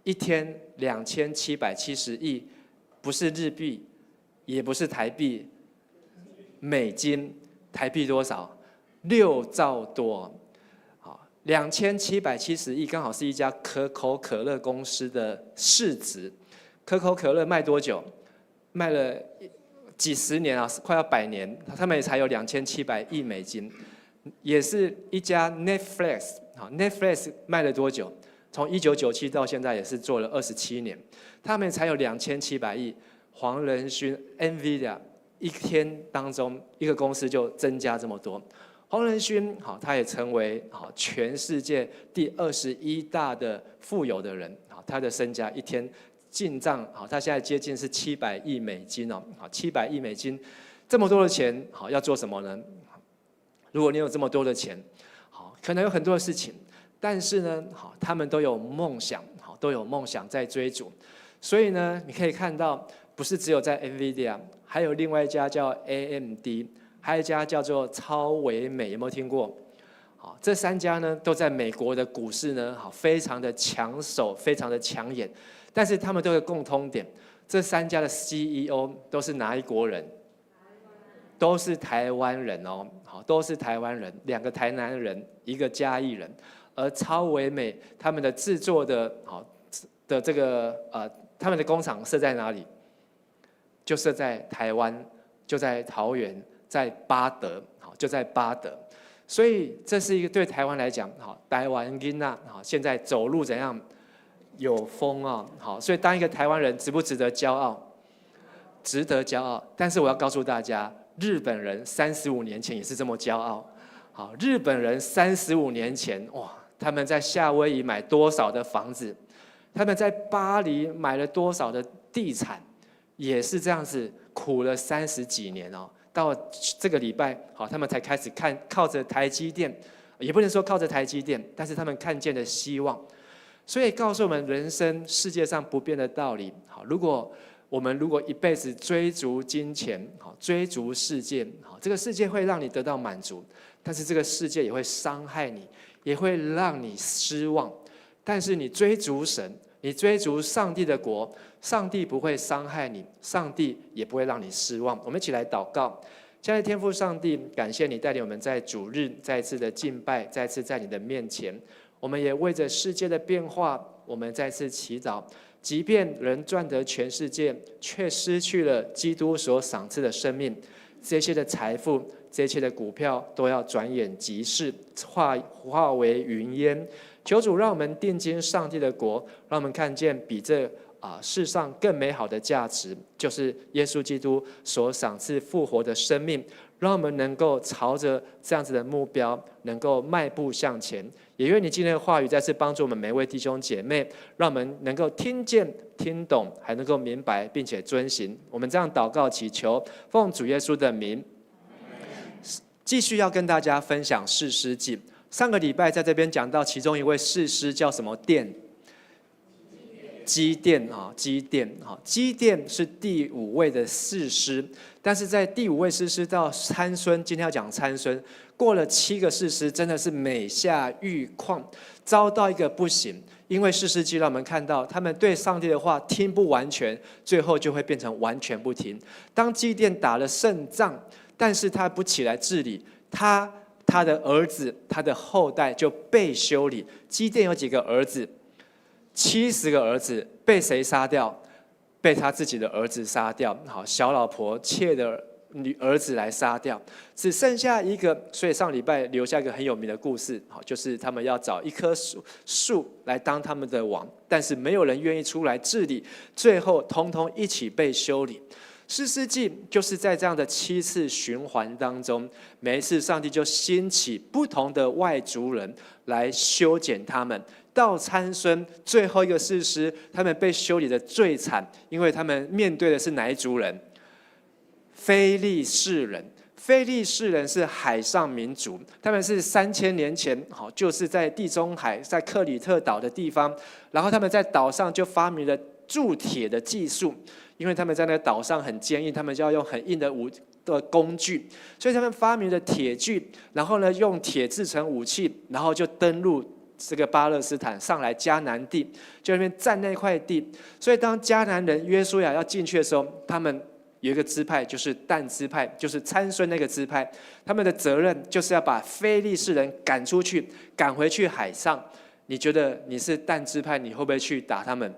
一天2770亿，不是日币，也不是台币，美金，台币多少？6兆多。好，2770亿，刚好是一家可口可乐公司的市值。可口可乐卖多久？卖了几十年啊，快要100年，他们也才有2700亿美金。也是一家 Netflix， 好 ，Netflix 卖了多久？从1997到现在也是做了27年，他们才有2700亿。黄仁勋 NVIDIA 一天当中一个公司就增加这么多。黄仁勋好，他也成为好全世界第21大的富有的人，好，他的身家一天进账好，他现在接近是700亿美金哦，好，700亿美金，这么多的钱好要做什么呢？如果你有这么多的钱，好，可能有很多的事情，但是呢，好，他们都有梦想，好，都有梦想在追逐。所以呢，你可以看到，不是只有在 NVIDIA， 还有另外一家叫 AMD， 还有一家叫做超微美，有没有听过？好，这3家呢，都在美国的股市呢，好，非常的抢手，非常的抢眼。但是他们都有共通点，这3家的 CEO 都是哪一国人？都是台湾人哦，好，都是台湾人，2个台南人，1个嘉义人。而超微美他们的制作的好的这个他们的工厂设在哪里？就设在台湾，就在桃园，在八德，好，就在八德。所以这是一个对台湾来讲，好，台湾囡仔好，现在走路怎样？有风啊，好，所以当一个台湾人值不值得骄傲？值得骄傲。但是我要告诉大家，日本人35年前也是这么骄傲。好，日本人35年前，哇，他们在夏威夷买多少的房子？他们在巴黎买了多少的地产？也是这样子，苦了30几年哦。到这个礼拜，好，他们才开始靠着台积电，也不能说靠着台积电，但是他们看见了希望。所以告诉我们，人生世界上不变的道理。好，我们如果一辈子追逐金钱，好，追逐世界，好，这个世界会让你得到满足，但是这个世界也会伤害你，也会让你失望。但是你追逐神，你追逐上帝的国，上帝不会伤害你，上帝也不会让你失望。我们一起来祷告。亲爱的天父上帝，感谢你带领我们在主日再次的敬拜，再次在你的面前。我们也为着世界的变化，我们再次祈祷。即便人赚得全世界，却失去了基督所赏赐的生命，这些的财富，这些的股票，都要转眼即逝，化为云烟。求主让我们定睛上帝的国，让我们看见比这世上更美好的价值，就是耶稣基督所赏赐复活的生命。让我们能够朝着这样子的目标，能够迈步向前。也愿你今天的话语再次帮助我们每位弟兄姐妹，让我们能够听见、听懂，还能够明白，并且遵行。我们这样祷告祈求，奉主耶稣的名。继续要跟大家分享士师记。上个礼拜在这边讲到其中一位士师叫什么殿？基甸啊，基甸是第5位的士师，但是在第5位士师到参孙，今天要讲参孙，过了7个士师，真的是每下愈况，遭到一个不行。因为士师记让我们看到，他们对上帝的话听不完全，最后就会变成完全不听。当基甸打了胜仗，但是他不起来治理，他的儿子，他的后代就被修理。基甸有几个儿子？70个儿子被谁杀掉？被他自己的儿子杀掉。好，小老婆妾的儿子来杀掉，只剩下一个。所以上礼拜留下一个很有名的故事，好，就是他们要找一棵树来当他们的王，但是没有人愿意出来治理，最后通通一起被修理。士师记就是在这样的7次循环当中，每一次上帝就兴起不同的外族人来修剪他们。到参孙最后一个士师，他们被修理的最惨，因为他们面对的是哪一族人？非利士人。非利士人是海上民族，他们是3000年前，好，就是在地中海，在克里特岛的地方，然后他们在岛上就发明了铸铁的技术，因为他们在那个岛上很坚硬，他们就要用很硬的工具，所以他们发明了铁具，然后呢用铁制成武器，然后就登陆这个巴勒斯坦，上来迦南地，就那边占那块地。所以当迦南人约书亚要进去的时候，他们有一个支派就是但支派，就是参孙那个支派，他们的责任就是要把非利士人赶出去，赶回去海上。你觉得你是但支派，你会不会去打他们？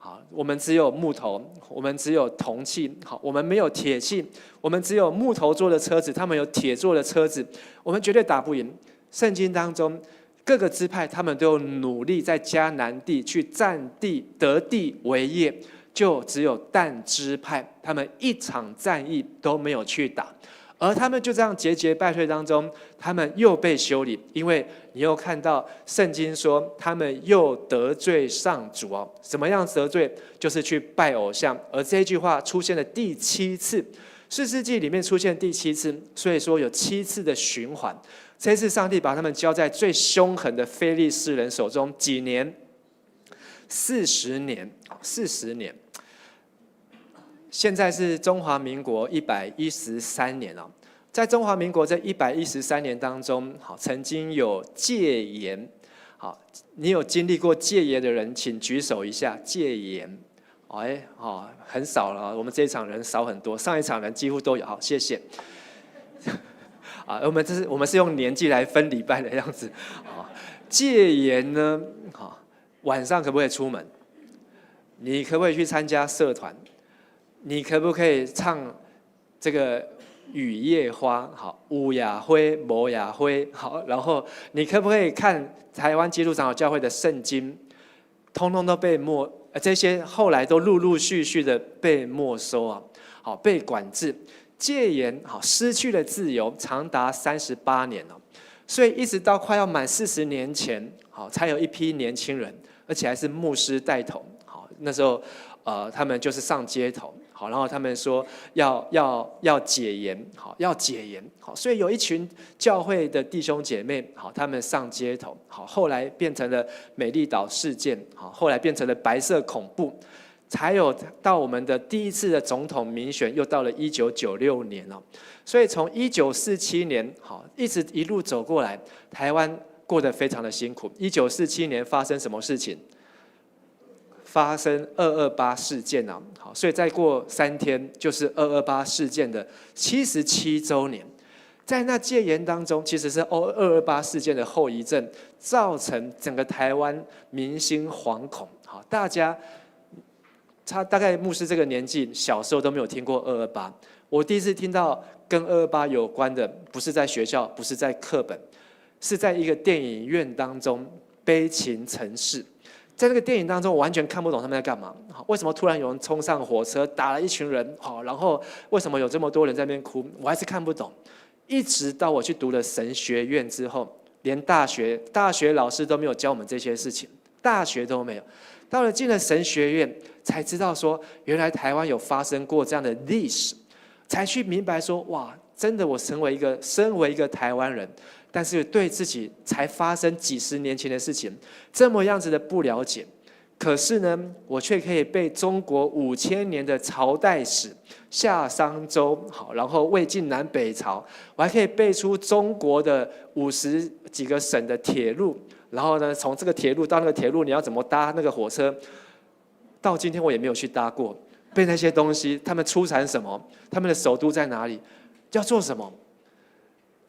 好，我们只有木头，我们只有铜器，好，我们没有铁器，我们只有木头做的车子，他们有铁做的车子，我们绝对打不赢。圣经当中各个支派，他们都有努力在迦南地去占地得地为业，就只有但支派，他们一场战役都没有去打，而他们就这样节节败退当中，他们又被修理，因为你又看到圣经说他们又得罪上主哦。什么样得罪？就是去拜偶像。而这一句话出现了第7次，士师记里面出现第7次，所以说有7次的循环。这一次上帝把他们交在最凶狠的非利士人手中，几年？40年，40年。现在是中华民国113年了，在中华民国这113年当中，曾经有戒严。好，你有经历过戒严的人，请举手一下。戒严，很少了，我们这一场人少很多，上一场人几乎都有。好，谢谢。我们是用年纪来分礼拜的样子。戒严呢，晚上可不可以出门？你可不可以去参加社团？你可不可以唱这个雨夜花？好，有也花，无也花。好，然后你可不可以看台湾基督长老教会的圣经？通通都被这些后来都陆陆续续的被没收啊，好，被管制。戒严，好，失去了自由，长达38年了。所以一直到快要满40年前，好，才有一批年轻人，而且还是牧师带头。好，那时候他们就是上街头。好，然后他们说要解严，好，要解严，好，所以有一群教会的弟兄姐妹，好，他们上街头，好，后来变成了美丽岛事件，好，后来变成了白色恐怖，才有到我们的第一次的总统民选，又到了1996年了。所以从1947年，好，一路走过来，台湾过得非常的辛苦。1947年发生什么事情？发生228事件啊，好，所以再过3天就是228事件的77周年。在那戒严当中，其实是228事件的后遗症，造成整个台湾民心惶恐。好，大家大概牧师这个年纪，小时候都没有听过228。我第一次听到跟228有关的，不是在学校，不是在课本，是在一个电影院当中，《悲情城市》。在那个电影当中，我完全看不懂他们在干嘛。为什么突然有人冲上火车，打了一群人？好，然后为什么有这么多人在那边哭？我还是看不懂。一直到我去读了神学院之后，连大学老师都没有教我们这些事情，大学都没有。到了进了神学院，才知道说，原来台湾有发生过这样的历史，才去明白说，哇，真的，我身为一个台湾人。但是对自己才发生几十年前的事情，这么样子的不了解，可是呢，我却可以背中国5000年的朝代史，夏商周，好，然后魏晋南北朝，我还可以背出中国的50几个省的铁路，然后呢，从这个铁路到那个铁路，你要怎么搭那个火车？到今天我也没有去搭过，背那些东西，他们出产什么？他们的首都在哪里？要做什么？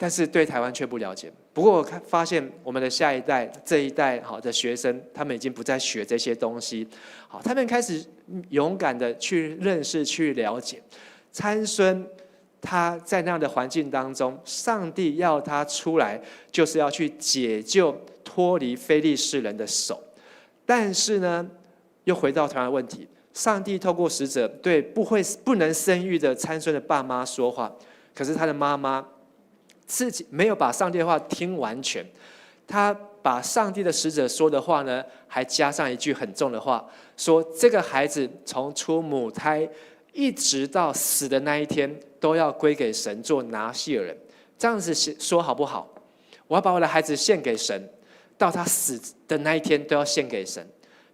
但是对台湾却不了解。不过我发现我们的下一代这一代好的学生，他们已经不再学这些东西，好，他们开始勇敢的去认识、去了解。参孙他在那样的环境当中，上帝要他出来，就是要去解救、脱离非利士人的手。但是呢，又回到同样的问题，上帝透过使者对不能生育的参孙的爸妈说话，可是他的妈妈自己没有把上帝的话听完全，他把上帝的使者说的话呢，还加上一句很重的话，说这个孩子从出母胎一直到死的那一天，都要归给神做拿细耳人。这样子说好不好？我要把我的孩子献给神，到他死的那一天都要献给神。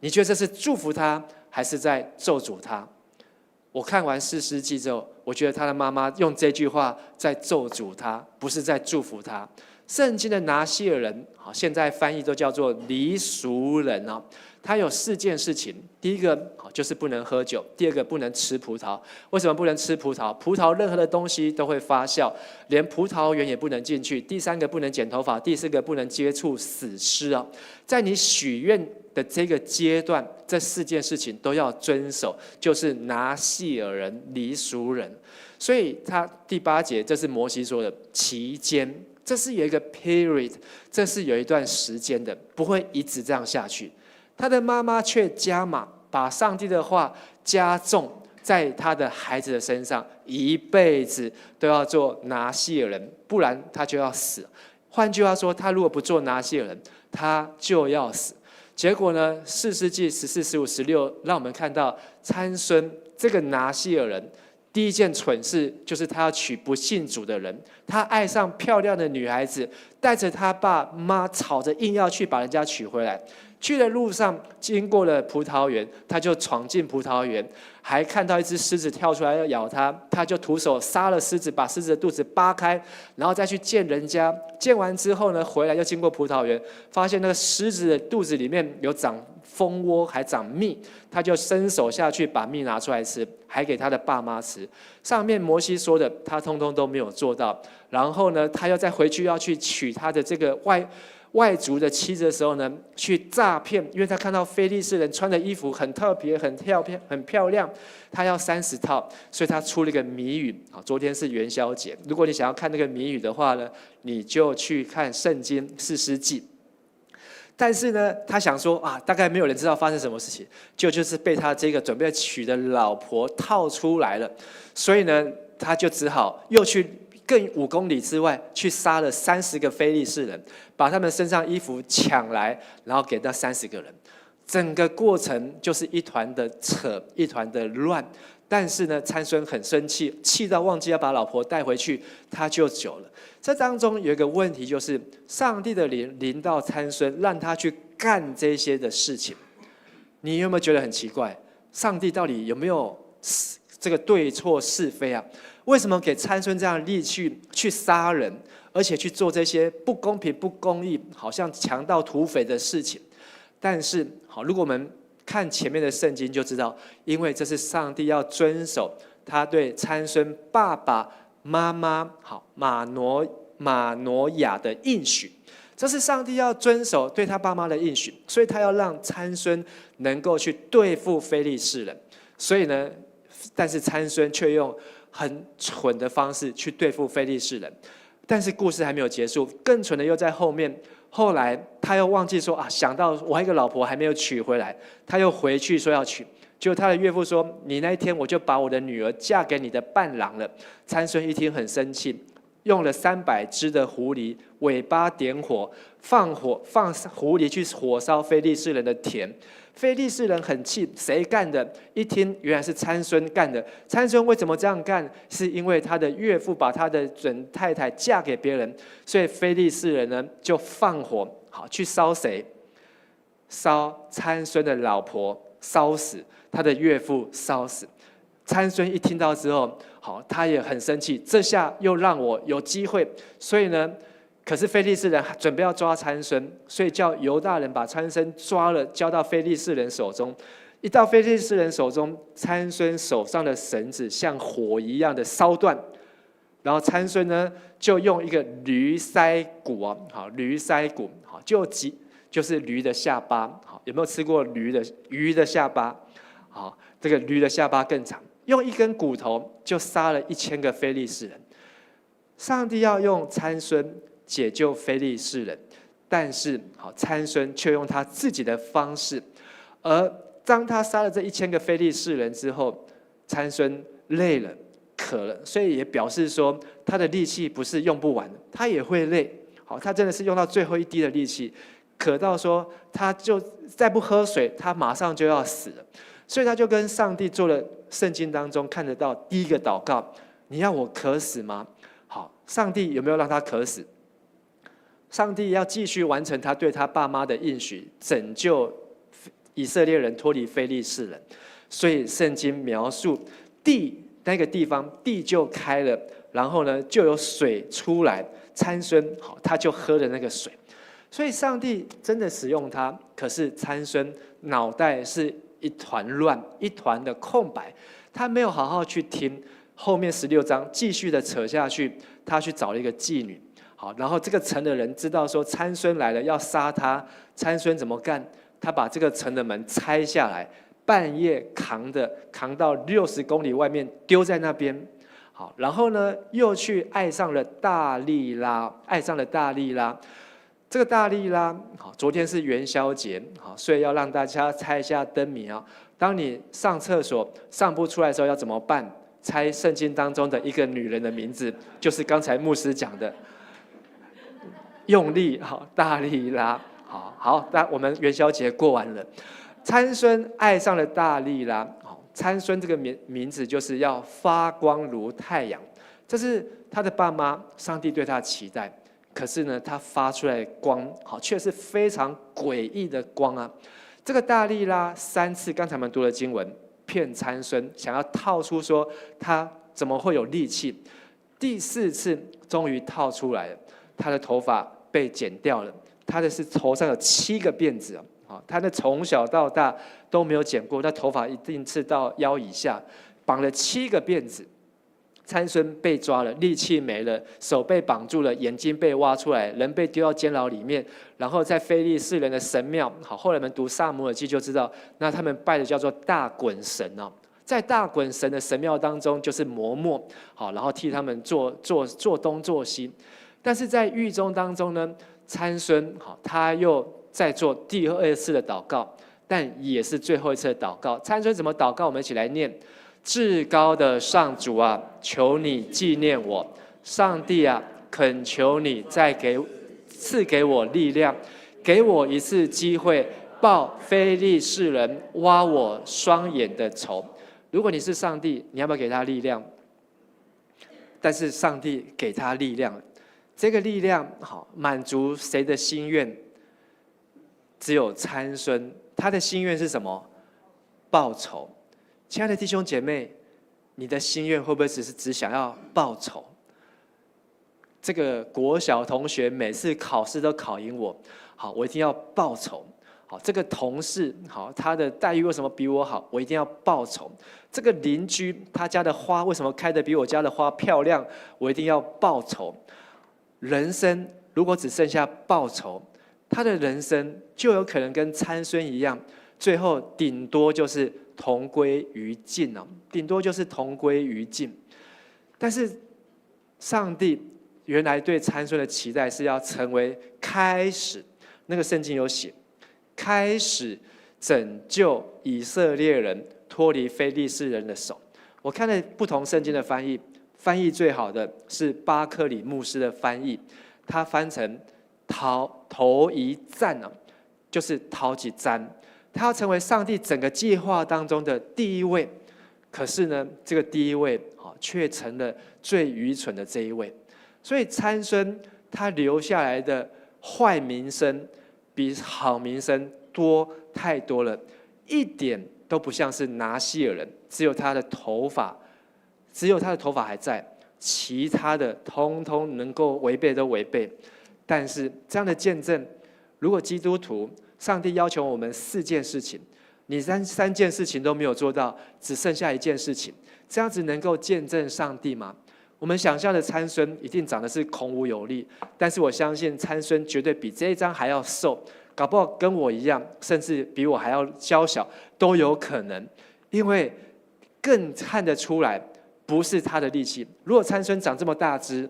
你觉得这是祝福他，还是在咒诅他？我看完士师记之后，我觉得他的妈妈用这句话在咒诅他，不是在祝福他。圣经的拿细耳人，现在翻译都叫做离俗人，他有4件事情。第一个就是不能喝酒，第二个不能吃葡萄。为什么不能吃葡萄？葡萄任何的东西都会发酵，连葡萄园也不能进去。第3个不能剪头发，第4个不能接触死尸啊。在你许愿的这个阶段，这4件事情都要遵守，就是拿细耳人、离俗人。所以他第8节，这是摩西说的期间，这是有一个 period， 这是有一段时间的，不会一直这样下去。他的妈妈却加码，把上帝的话加重在他的孩子的身上，一辈子都要做拿细耳人，不然他就要死。换句话说，他如果不做拿细耳人，他就要死。结果呢，4世纪14、15、16，让我们看到参孙这个拿细耳人，第一件蠢事就是他要娶不信主的人，他爱上漂亮的女孩子，带着他爸妈吵着硬要去把人家娶回来。去的路上经过了葡萄园，他就闯进葡萄园，还看到一只狮子跳出来要咬他，他就徒手杀了狮子，把狮子的肚子扒开，然后再去见人家。见完之后呢，回来又经过葡萄园，发现那个狮子的肚子里面有长蜂窝，还长蜜，他就伸手下去把蜜拿出来吃，还给他的爸妈吃。上面摩西说的，他通通都没有做到。然后呢，他又再回去要去娶他的这个外族的妻子的时候呢，去诈骗，因为他看到非利士人穿的衣服很特别、很漂亮，他要30套，所以他出了一个谜语。昨天是元宵节，如果你想要看那个谜语的话呢，你就去看圣经士师记。但是呢，他想说大概没有人知道发生什么事情，就是被他这个准备娶的老婆套出来了，所以呢，他就只好又去更5公里之外去杀了30个非利士人，把他们身上衣服抢来，然后给那30个人。整个过程就是一团的扯，一团的乱。但是呢，参孙很生气，气到忘记要把老婆带回去，他就走了。这当中有一个问题，就是上帝的灵临到参孙，让他去干这些的事情。你有没有觉得很奇怪？上帝到底有没有这个对错是非啊？为什么给参孙这样的力气去杀人，而且去做这些不公平、不公义、好像强盗、土匪的事情？但是，如果我们看前面的圣经就知道，因为这是上帝要遵守他对参孙爸爸妈妈马挪亚的应许，这是上帝要遵守对他爸妈的应许，所以他要让参孙能够去对付非利士人。所以呢，但是参孙却用很蠢的方式去对付非利士人。但是故事还没有结束，更蠢的又在后面。后来他又忘记说想到我还有一个老婆还没有娶回来，他又回去说要娶。结果他的岳父说：“你那一天我就把我的女儿嫁给你的伴郎了。”参孙一听很生气，用了300只的狐狸尾巴点火，放狐狸去火烧非利士人的田。非利士人很气，谁干的？一听原来是参孙干的。参孙为什么这样干？是因为他的岳父把他的准太太嫁给别人，所以非利士人呢就放火，去烧谁？烧参孙的老婆，烧死他的岳父，烧死。参孙一听到之后，他也很生气，这下又让我有机会，所以呢。可是非利士人准备要抓参孙，所以叫犹大人把参孙抓了，交到非利士人手中。一到非利士人手中，参孙手上的绳子像火一样的烧断，然后参孙呢就用一个驴腮骨驴腮骨就是驴的下巴，有没有吃过鱼的下巴？这个驴的下巴更长，用一根骨头就杀了1000个非利士人。上帝要用参孙解救非利士人，但是参孙却用他自己的方式。而当他杀了这1000个非利士人之后，参孙累了、渴了，所以也表示说他的力气不是用不完的，他也会累。他真的是用到最后一滴的力气，渴到说他就再不喝水，他马上就要死了。所以他就跟上帝做了圣经当中看得到第一个祷告：你要我渴死吗？上帝有没有让他渴死？上帝要继续完成他对他爸妈的应许，拯救以色列人脱离非利士人。所以圣经描述那个地方地就开了，然后呢就有水出来，参孙他就喝了那个水。所以上帝真的使用他，可是参孙脑袋是一团乱，一团的空白，他没有好好去听。后面16章继续的扯下去，他去找了一个妓女。好，然后这个城的人知道说参孙来了要杀他，参孙怎么干？他把这个城的门拆下来，半夜扛到60公里外面丢在那边。好，然后呢又去爱上了大利拉，这个大利拉，好，昨天是元宵节，好，所以要让大家猜一下灯谜啊。当你上厕所上不出来的时候要怎么办？猜圣经当中的一个女人的名字，就是刚才牧师讲的，用力，好，大利拉，好，那我们元宵节过完了，参孙爱上了大利拉，好，参孙这个名字就是要发光如太阳，这是他的爸妈，上帝对他的期待。可是呢，他发出来的光，好，却是非常诡异的光啊！这个大利拉3次，刚才我们读了经文，骗参孙，想要套出说他怎么会有力气。第4次终于套出来了，他的头发被剪掉了，他的是头上有7个辫子啊，他的从小到大都没有剪过，那头发一定是到腰以下，绑了7个辫子。参孙被抓了，力气没了，手被绑住了，眼睛被挖出来，人被丢到监牢里面，然后在非利士人的神庙，好，后来我们读撒母耳记就知道，那他们拜的叫做大衮神哦，在大衮神的神庙当中就是磨墨，好，然后替他们做东做西，但是在狱中当中呢，参孙好，他又在做第2次的祷告，但也是最后一次的祷告。参孙怎么祷告？我们一起来念。至高的上主啊，求你纪念我，上帝啊，恳求你再赐给我力量，给我一次机会报非利士人挖我双眼的仇。如果你是上帝，你要不要给他力量？但是上帝给他力量，这个力量好满足谁的心愿？只有参孙，他的心愿是什么？报仇。亲爱的弟兄姐妹，你的心愿会不会只想要报仇？这个国小同学每次考试都考赢我，好，我一定要报仇。好，这个同事，好，他的待遇为什么比我好？我一定要报仇。这个邻居，他家的花为什么开得比我家的花漂亮？我一定要报仇。人生如果只剩下报仇，他的人生就有可能跟参孙一样，最后顶多就是同归于尽哦，顶多就是同归于尽。但是上帝原来对参孙的期待是要成为开始，那个圣经有写，开始拯救以色列人脱离非利士人的手。我看了不同圣经的翻译，翻译最好的是巴克里牧师的翻译，他翻成头一战哦，就是头一战。他要成为上帝整个计划当中的第一位，可是呢，这个第一位却成了最愚蠢的这一位。所以参孙他留下来的坏名声比好名声多太多了，一点都不像是拿西尔人，只有他的头发还在，其他的通通能够违背都违背。但是这样的见证，如果基督徒，上帝要求我们4件事情，你三件事情都没有做到，只剩下1件事情，这样子能够见证上帝吗？我们想象的参孙一定长得是孔武有力，但是我相信参孙绝对比这一张还要瘦，搞不好跟我一样，甚至比我还要娇小都有可能，因为更看得出来不是他的力气。如果参孙长这么大只，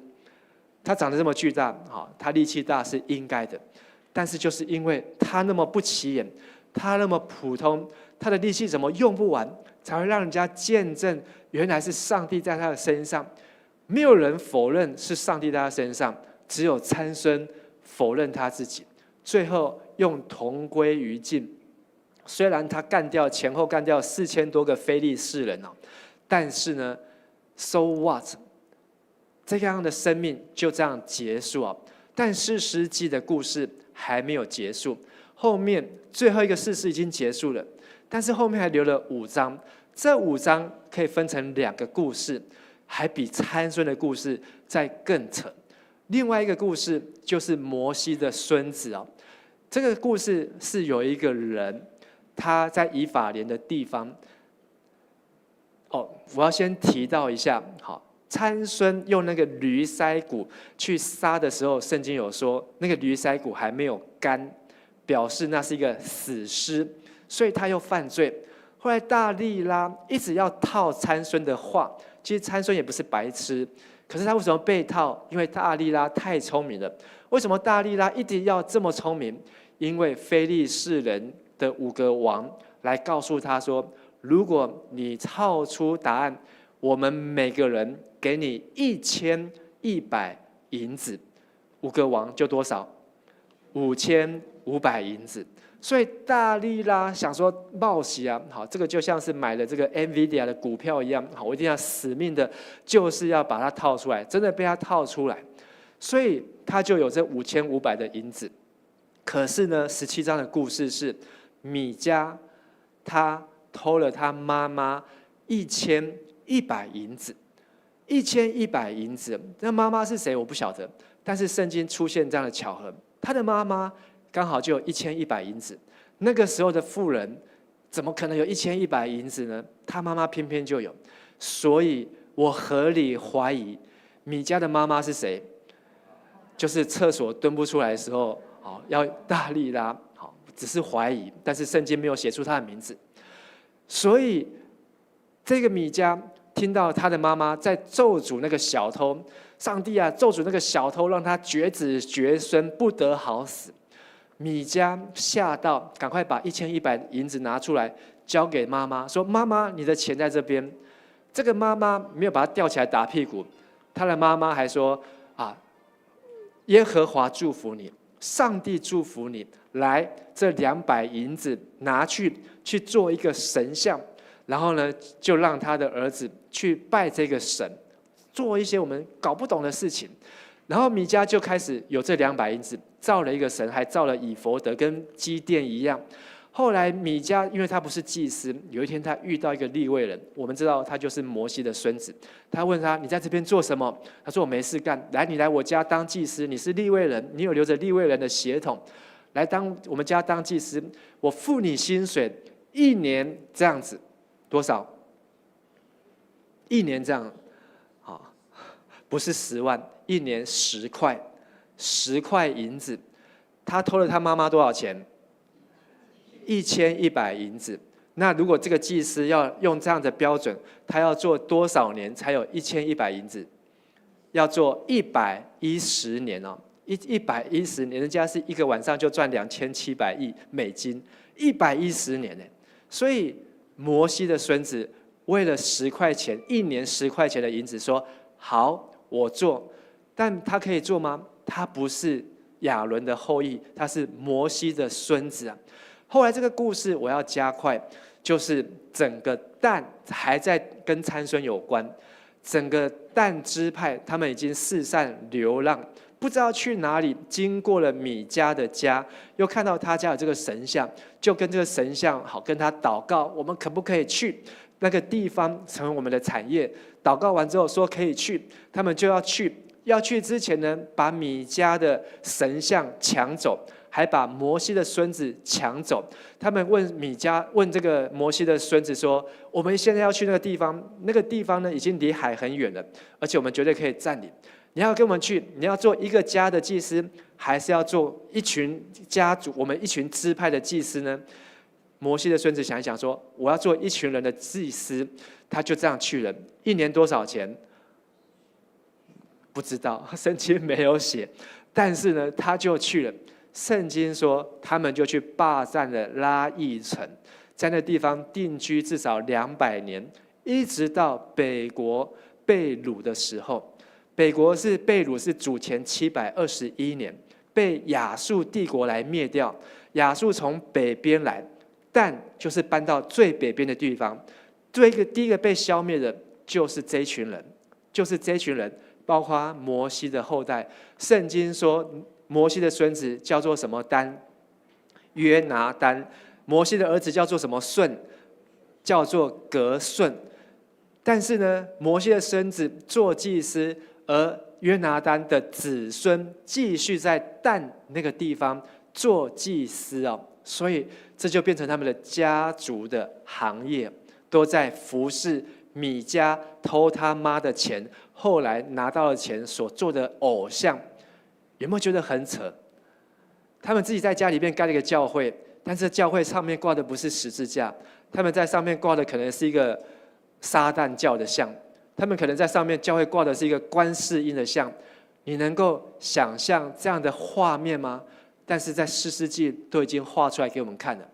他长得这么巨大，他力气大是应该的。但是就是因为他那么不起眼，他那么普通，他的力气怎么用不完，才会让人家见证原来是上帝在他的身上。没有人否认是上帝在他身上，只有参孙否认他自己，最后用同归于尽。虽然他前后干掉4000多个非利士人，但是呢 ，so what？ 这样的生命就这样结束。但士师记的故事还没有结束，后面最后一个士师已经结束了，但是后面还留了5章，这5章可以分成2个故事，还比参孙的故事再更扯。另外一个故事就是摩西的孙子哦。这个故事是有一个人，他在以法莲的地方。我要先提到一下，好，参孙用那个驴腮骨去杀的时候，圣经有说那个驴腮骨还没有干，表示那是一个死尸，所以他又犯罪。后来大利拉一直要套参孙的话，其实参孙也不是白痴，可是他为什么被套？因为大利拉太聪明了。为什么大利拉一定要这么聪明？因为非利士人的5个王来告诉他说，如果你套出答案，我们每个人给你1100银子，5个王就多少？5500银子。所以大利拉想说冒险啊，好，这个就像是买了这个 NVIDIA 的股票一样，好，我一定要死命的，就是要把它套出来，真的被他套出来，所以他就有这5500的银子。可是呢，17章的故事是米迦他偷了他妈妈1100银子，1100银子。那妈妈是谁？我不晓得。但是圣经出现这样的巧合，他的妈妈刚好就有1100银子。那个时候的妇人怎么可能有1100银子呢？他妈妈偏偏就有。所以我合理怀疑米迦的妈妈是谁？就是厕所蹲不出来的时候，要大利拉。只是怀疑，但是圣经没有写出他的名字。所以这个米迦听到他的妈妈在咒诅那个小偷，上帝啊，咒诅那个小偷，让他绝子绝孙，不得好死。米迦吓到，赶快把1100银子拿出来交给妈妈，说：“妈妈，你的钱在这边。”这个妈妈没有把他吊起来打屁股，他的妈妈还说：“耶和华祝福你，上帝祝福你。来，这200银子拿去做一个神像，然后呢，就让他的儿子去拜这个神，做一些我们搞不懂的事情。”然后米迦就开始有这200银子，造了一个神，还造了以弗得，跟基甸一样。后来米迦因为他不是祭司，有一天他遇到一个利未人，我们知道他就是摩西的孙子。他问他：“你在这边做什么？”他说：“我没事干。来，你来我家当祭司，你是利未人，你有留着利未人的血统。来当我们家当祭司，我付你薪水，1年这样子，多少？1年这样，不是10万，1年10块，10块银子。他偷了他妈妈多少钱？1100银子。那如果这个祭司要用这样的标准，他要做多少年才有1100银子？要做110年哦。110年，人家是一个晚上就赚2700亿美金，110年呢。所以摩西的孙子为了10块钱，1年10块钱的银子，说好，我做。但他可以做吗？他不是亚伦的后裔，他是摩西的孙子啊。后来这个故事我要加快，就是整个但还在跟参孙有关，整个但支派他们已经四散流浪。不知道去哪里，经过了米迦的家，又看到他家有这个神像，就跟这个神像好跟他祷告，我们可不可以去那个地方成为我们的产业？祷告完之后说可以去，他们就要去。要去之前呢，把米迦的神像抢走，还把摩西的孙子抢走。他们问这个摩西的孙子说：“我们现在要去那个地方，那个地方呢已经离海很远了，而且我们绝对可以占领。你要跟我们去，你要做一个家的祭司，还是要做一群家族，我们一群支派的祭司呢？”摩西的孙子想一想说：“我要做一群人的祭司。”他就这样去了。1年多少钱？不知道，圣经没有写。但是呢，他就去了。圣经说，他们就去霸占了拉邑城，在那地方定居至少200年，一直到北国被掳的时候。北国是被掳，是主前721年，被亚述帝国来灭掉。亚述从北边来，但就是搬到最北边的地方。第一个被消灭的就是这一群人，包括摩西的后代。圣经说，摩西的孙子叫做什么丹？约拿丹。摩西的儿子叫做什么顺？叫做革顺。但是呢，摩西的孙子做祭司，而约拿单的子孙继续在但那个地方做祭司哦，所以这就变成他们的家族的行业，都在服侍米迦偷他妈的钱，后来拿到了钱所做的偶像。有没有觉得很扯？他们自己在家里面盖了一个教会，但是教会上面挂的不是十字架，他们在上面挂的可能是一个撒旦教的像，他们可能在上面教会挂的是一个观世音的像。你能够想象这样的画面吗？但是在士师记都已经画出来给我们看了。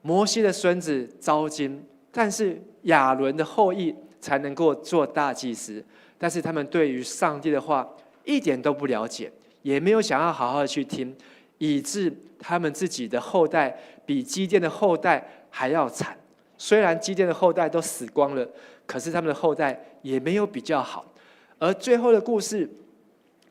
摩西的孙子召金，但是亚伦的后裔才能够做大祭司，但是他们对于上帝的话一点都不了解，也没有想要好好的去听，以致他们自己的后代比基甸的后代还要惨。虽然基甸的后代都死光了，可是他们的后代也没有比较好。而最后的故事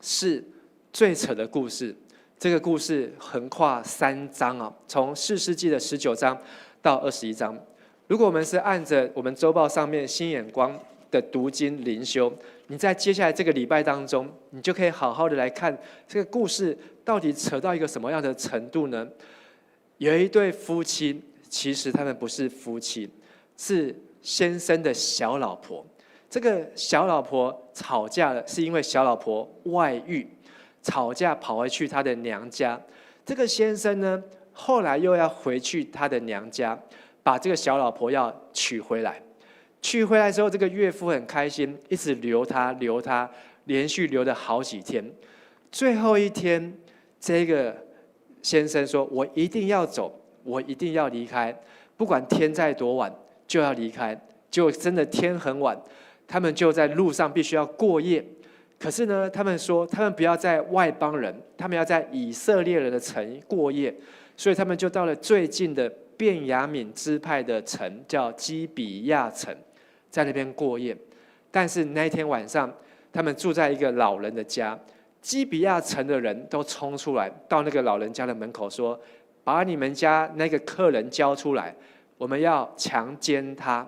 是最扯的故事，这个故事横跨3章啊，从士师记的19章到21章。如果我们是按着我们周报上面新眼光的读经灵修，你在接下来这个礼拜当中，你就可以好好的来看这个故事到底扯到一个什么样的程度呢？有一对夫妻，其实他们不是夫妻，是先生的小老婆。这个小老婆吵架了，是因为小老婆外遇，吵架跑回去他的娘家。这个先生呢，后来又要回去他的娘家，把这个小老婆要娶回来。娶回来之后，这个岳父很开心，一直留他，连续留了好几天。最后一天，这个先生说：“我一定要走，我一定要离开，不管天再多晚，就要离开。”结果真的天很晚。他们就在路上必须要过夜，可是呢，他们说他们不要在外邦人，他们要在以色列人的城过夜，所以他们就到了最近的便雅悯支派的城，叫基比亚城，在那边过夜。但是那天晚上，他们住在一个老人的家，基比亚城的人都冲出来，到那个老人家的门口说：“把你们家那个客人交出来，我们要强奸他。”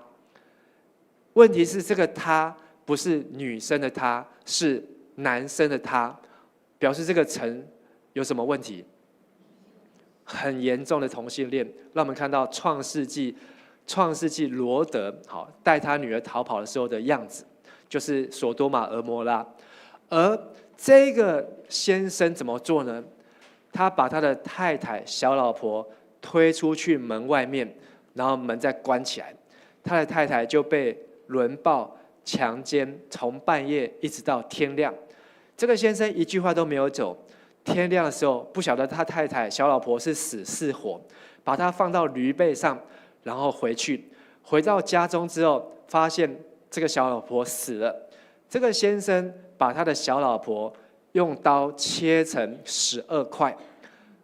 问题是这个他不是女生的他，是男生的他，表示这个城有什么问题？很严重的同性恋。让我们看到创世纪罗德带他女儿逃跑的时候的样子，就是所多玛俄摩拉。而这个先生怎么做呢？他把他的太太小老婆推出去门外面，然后门再关起来，他的太太就被轮暴强奸，从半夜一直到天亮。这个先生一句话都没有走。天亮的时候，不晓得他太太小老婆是死是活，把他放到驴背上，然后回到家中之后，发现这个小老婆死了。这个先生把他的小老婆用刀切成12块，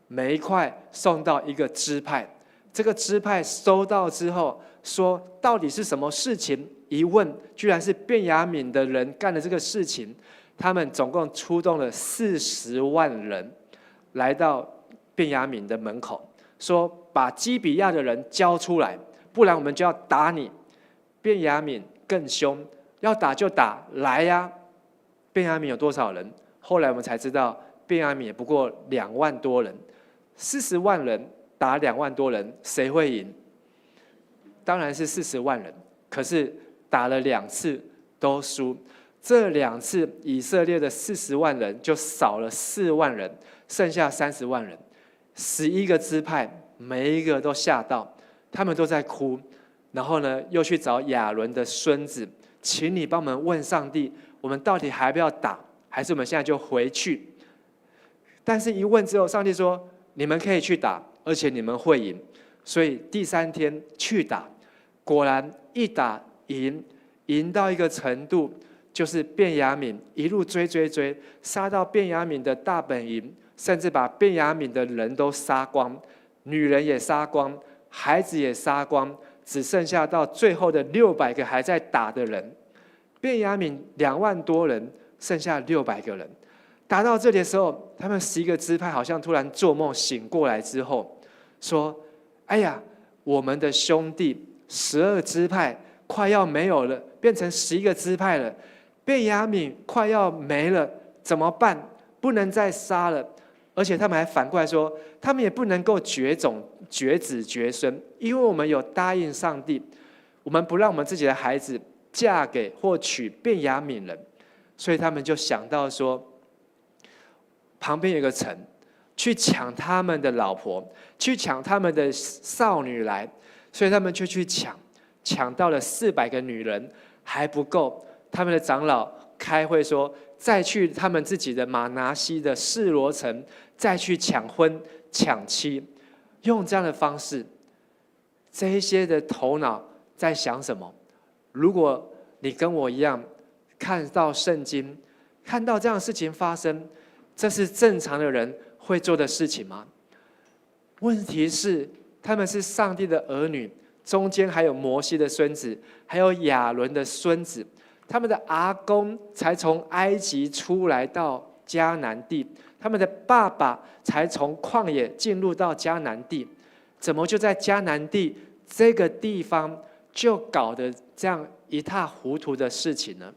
每一块送到一个支派。这个支派收到之后说，到底是什么事情？一问，居然是便雅悯的人干了这个事情。他们总共出动了40万人，来到便雅悯的门口，说：“把基比亚的人交出来，不然我们就要打你。”便雅悯更凶，要打就打，来呀！便雅悯有多少人？后来我们才知道，便雅悯也不过2万多人，40万人打2万多人，谁会赢？当然是40万人。可是打了2次都输，这2次以色列的40万人就少了4万人，剩下30万人。11个支派，每一个都吓到，他们都在哭。然后呢，又去找亚伦的孙子，请你帮我们问上帝，我们到底还要不要打，还是我们现在就回去？但是一问之后，上帝说：“你们可以去打，而且你们会赢。”所以第3天去打，果然一打赢到一个程度，就是便雅悯一路追，杀到便雅悯的大本营，甚至把便雅悯的人都杀光，女人也杀光，孩子也杀光，只剩下到最后的600个还在打的人。便雅悯2万多人，剩下600个人。打到这里的时候，他们11个支派好像突然做梦醒过来之后，说：“哎呀，我们的兄弟12支派快要没有了，变成11个支派了。便雅悯快要没了，怎么办？不能再杀了。而且他们还反过来说，他们也不能够绝种、绝子、绝孙，因为我们有答应上帝，我们不让我们自己的孩子嫁给或娶便雅悯人，所以他们就想到说，旁边有个城，去抢他们的老婆，去抢他们的少女来，所以他们就去抢到了400个女人，还不够。他们的长老开会说，再去他们自己的马拿西的示罗城，再去抢婚抢妻，用这样的方式。这一些的头脑在想什么？如果你跟我一样看到圣经，看到这样的事情发生，这是正常的人会做的事情吗？问题是，他们是上帝的儿女，中间还有摩西的孙子，还有亚伦的孙子。他们的阿公才从埃及出来到迦南地，他们的爸爸才从旷野进入到迦南地，怎么就在迦南地这个地方就搞得这样一塌糊涂的事情呢？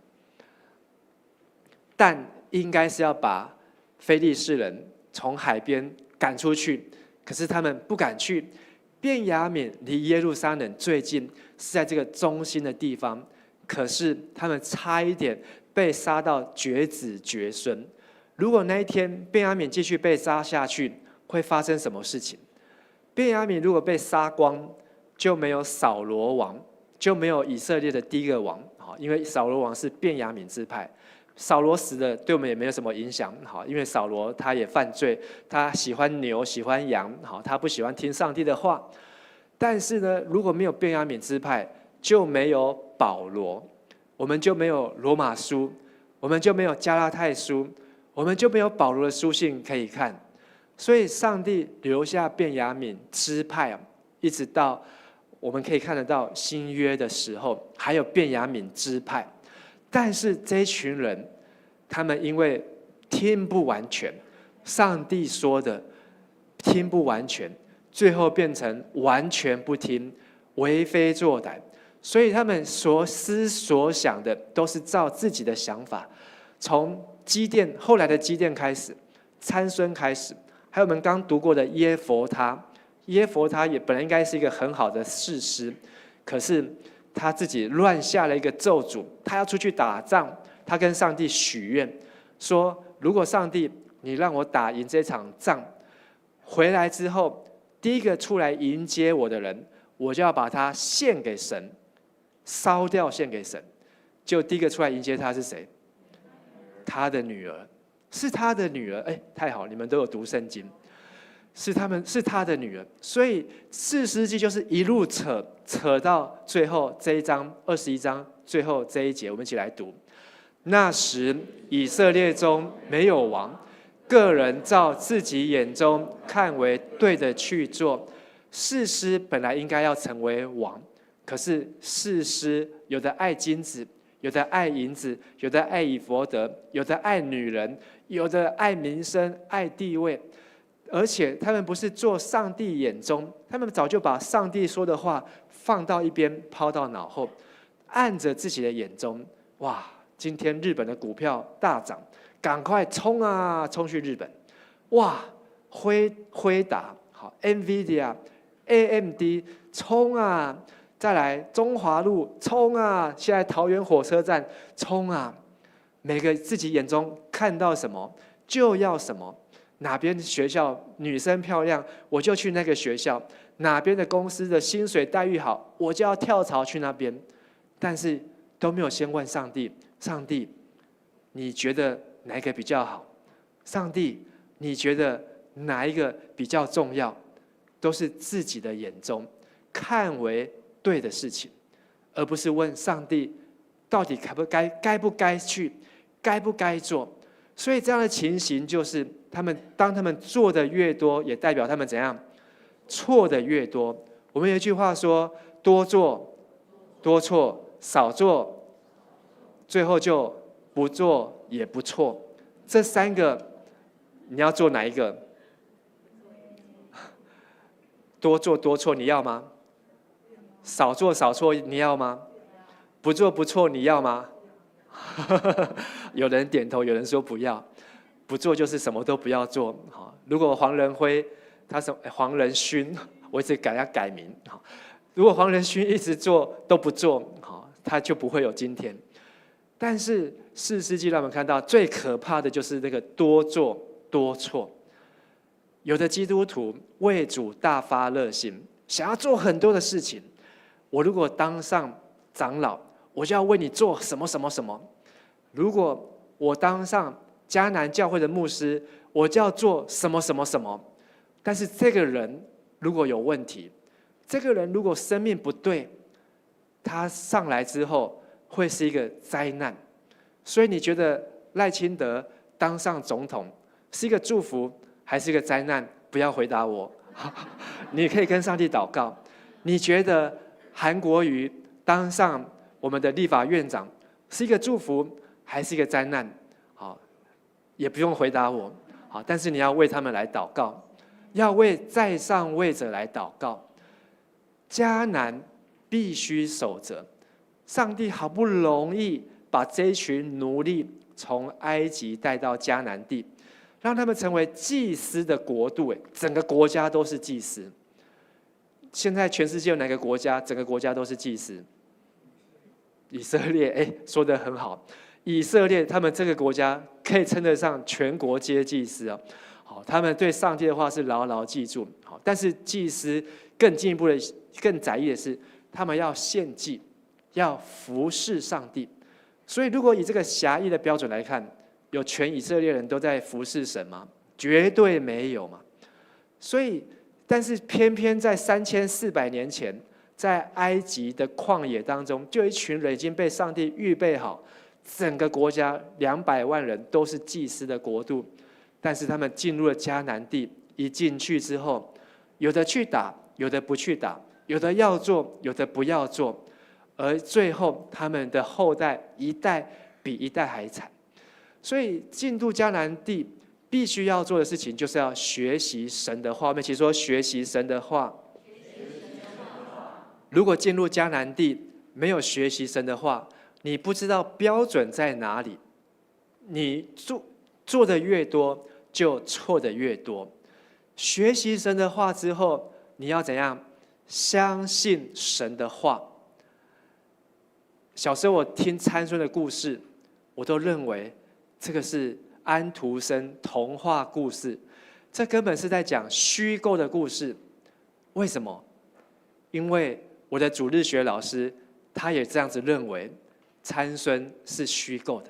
但应该是要把非利士人从海边赶出去，可是他们不敢去。便雅悯离耶路撒冷最近，是在这个中心的地方。可是他们差一点被杀到绝子绝孙。如果那一天便雅悯继续被杀下去，会发生什么事情？便雅悯如果被杀光，就没有扫罗王，就没有以色列的第一个王。因为扫罗王是便雅悯支派，扫罗死了对我们也没有什么影响。因为扫罗他也犯罪，他喜欢牛喜欢羊，他不喜欢听上帝的话。但是呢，如果没有便雅悯支派，就没有保罗，我们就没有罗马书，我们就没有加拉太书，我们就没有保罗的书信可以看。所以上帝留下便雅悯支派，一直到我们可以看得到新约的时候，还有便雅悯支派。但是这一群人，他们因为听不完全，上帝说的听不完全，最后变成完全不听，为非作歹。所以他们所思所想的都是照自己的想法。从基甸后来的基甸开始，参孙开始，还有我们刚读过的耶弗他，耶弗他也本来应该是一个很好的士师，可是他自己乱下了一个咒诅，他要出去打仗，他跟上帝许愿说，如果上帝你让我打赢这场仗，回来之后第一个出来迎接我的人，我就要把他献给神，烧掉献给神。就第一个出来迎接他是谁？他的女儿，是他的女儿。太好，你们都有读圣经，是他的女儿。所以士师记就是一路扯到最后这一章21章最后这一节，我们一起来读。那时以色列中没有王，个人照自己眼中看为对的去做。士师本来应该要成为王，可是士师有的爱金子，有的爱银子，有的爱以弗得，有的爱女人，有的爱名声爱地位，而且他们不是做上帝眼中，他们早就把上帝说的话放到一边，抛到脑后，按着自己的眼中。哇，今天日本的股票大涨，赶快冲啊，冲去日本。哇，辉达好 ，NVIDIA、AMD 冲啊，再来中华路冲啊，现在桃园火车站冲啊，每个自己眼中看到什么就要什么。哪边学校女生漂亮，我就去那个学校；哪边的公司的薪水待遇好，我就要跳槽去那边。但是都没有先问上帝：上帝，你觉得哪一个比较好？上帝，你觉得哪一个比较重要？都是自己的眼中看为对的事情，而不是问上帝到底该不该去，该不该做。所以这样的情形就是当他们做的越多，也代表他们怎样错的越多。我们有一句话说：多做多错，少做最后就不做也不错。这三个你要做哪一个？多做多错你要吗？少做少错你要吗？不做不错你要吗？有人点头，有人说不要，不做就是什么都不要做。如果黄仁辉，黄仁勋，我一直给他改名。如果黄仁勋一直做都不做，他就不会有今天。但是4世纪让我们看到最可怕的就是那个多做多错。有的基督徒为主大发热心，想要做很多的事情。我如果当上长老，我就要为你做什么什么什么；如果我当上迦南教会的牧师，我就要做什么什么什么。但是这个人如果有问题，这个人如果生命不对，他上来之后会是一个灾难。所以你觉得赖清德当上总统是一个祝福还是一个灾难？不要回答我，你可以跟上帝祷告。你觉得韩国瑜当上我们的立法院长是一个祝福还是一个灾难？好，也不用回答我。好，但是你要为他们来祷告，要为在上位者来祷告。迦南必须守着，上帝好不容易把这一群奴隶从埃及带到迦南地，让他们成为祭司的国度。整个国家都是祭司。现在全世界有哪个国家整个国家都是祭司？以色列。说得很好，以色列他们这个国家可以称得上全国皆祭司啊。好，他们对上帝的话是牢牢记住。好，但是祭司更进一步的、更在意的是，他们要献祭，要服侍上帝。所以，如果以这个狭义的标准来看，有全以色列人都在服侍神吗？绝对没有嘛。所以，但是偏偏在3400年前，在埃及的旷野当中，就有一群人已经被上帝预备好，整个国家200万人都是祭司的国度。但是他们进入了迦南地，一进去之后，有的去打，有的不去打，有的要做，有的不要做，而最后他们的后代一代比一代还惨。所以进入迦南地必须要做的事情，就是要学习神的话。我们一起说：学习神的话。如果进入迦南地没有学习神的话，你不知道标准在哪里，你做的越多，就错的越多。学习神的话之后，你要怎样？相信神的话。小时候我听参孙的故事，我都认为这个是安徒生童话故事，这根本是在讲虚构的故事。为什么？因为我的主日学老师他也这样子认为，参孙是虚构的。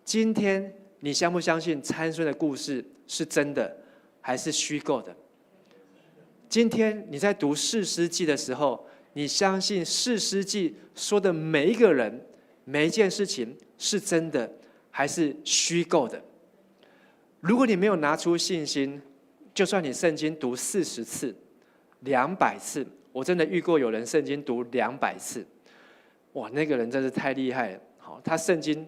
今天你相不相信参孙的故事是真的还是虚构的？今天你在读士师记的时候，你相信士师记说的每一个人、每一件事情是真的还是虚构的？如果你没有拿出信心，就算你圣经读40次、200次，我真的遇过有人圣经读200次，哇，那个人真是太厉害了。好，他圣经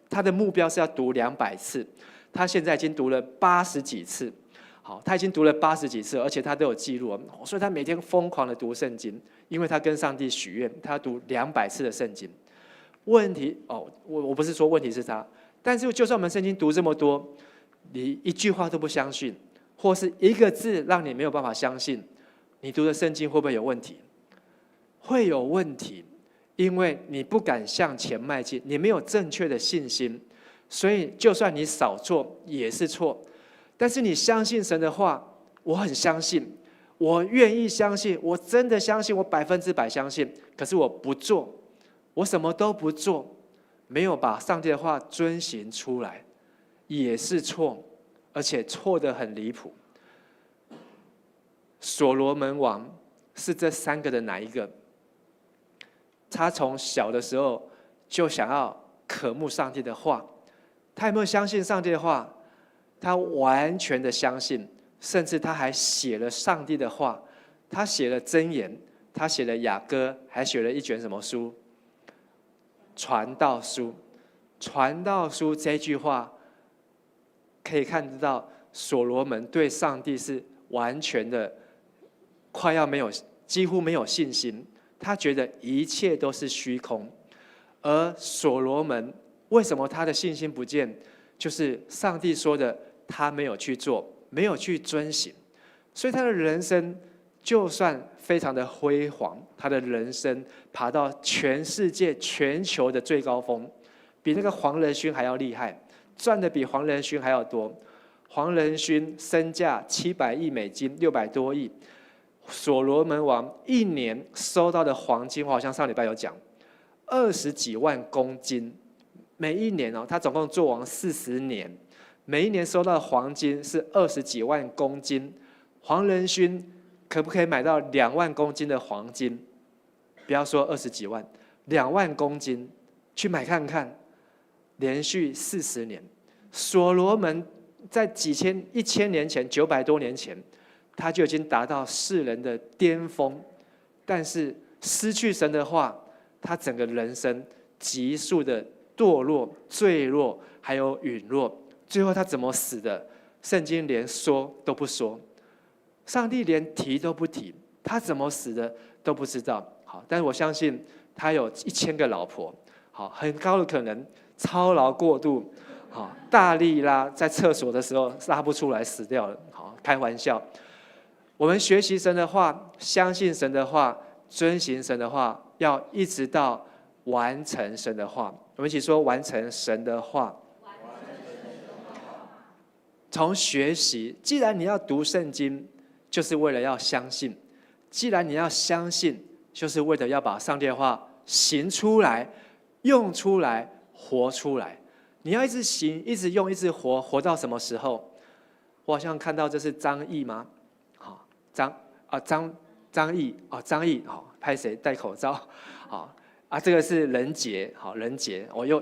他的目标是要读200次，他现在已经读了80几次。好，他已经读了80几次，而且他都有记录，所以他每天疯狂的读圣经，因为他跟上帝许愿，他读200次的圣经。问题我不是说问题是他，但是就算我们圣经读这么多，你一句话都不相信，或是一个字让你没有办法相信，你读的圣经会不会有问题？会有问题，因为你不敢向前迈进，你没有正确的信心，所以就算你少做也是错。但是你相信神的话，我很相信，我愿意相信，我真的相信，我100%相信。可是我不做，我什么都不做，没有把上帝的话遵行出来，也是错，而且错得很离谱。所罗门王是这3个的哪一个？他从小的时候就想要渴慕上帝的话，他有没有相信上帝的话？他完全的相信，甚至他还写了上帝的话，他写了箴言，他写了雅歌，还写了一卷什么书？传道书。传道书这句话可以看得到，所罗门对上帝是完全的快要没有，几乎没有信心，他觉得一切都是虚空。而所罗门为什么他的信心不见？就是上帝说的，他没有去做，没有去遵行，所以他的人生就算非常的辉煌，他的人生爬到全世界、全球的最高峰，比那个黄仁勋还要厉害，赚的比黄仁勋还要多。黄仁勋身价700亿美金，600多亿。所罗门王一年收到的黄金，我好像上礼拜有讲，20几万公斤。每一年他总共做王40年，每一年收到的黄金是20几万公斤。黄仁勋可不可以买到2万公斤的黄金？不要说20几万，2万公斤，去买看看。连续40年，所罗门在1000年前，900多年前，他就已经达到世人的巅峰，但是失去神的话，他整个人生急速的堕落、坠落，还有陨落。最后他怎么死的？圣经连说都不说，上帝连提都不提，他怎么死的都不知道。好，但是我相信他有1000个老婆，好，很高的可能操劳过度，好，大力拉在厕所的时候拉不出来死掉了。好，开玩笑。我们学习神的话，相信神的话，遵行神的话，要一直到完成神的话。我们一起说：完成神的话。从学习，既然你要读圣经，就是为了要相信；既然你要相信，就是为了要把上帝的话行出来、用出来、活出来。你要一直行、一直用、一直活，活到什么时候？我好像看到这是张毅吗？好，张毅，好，拍谁戴口罩？好啊，这个是仁杰，好，仁杰，我又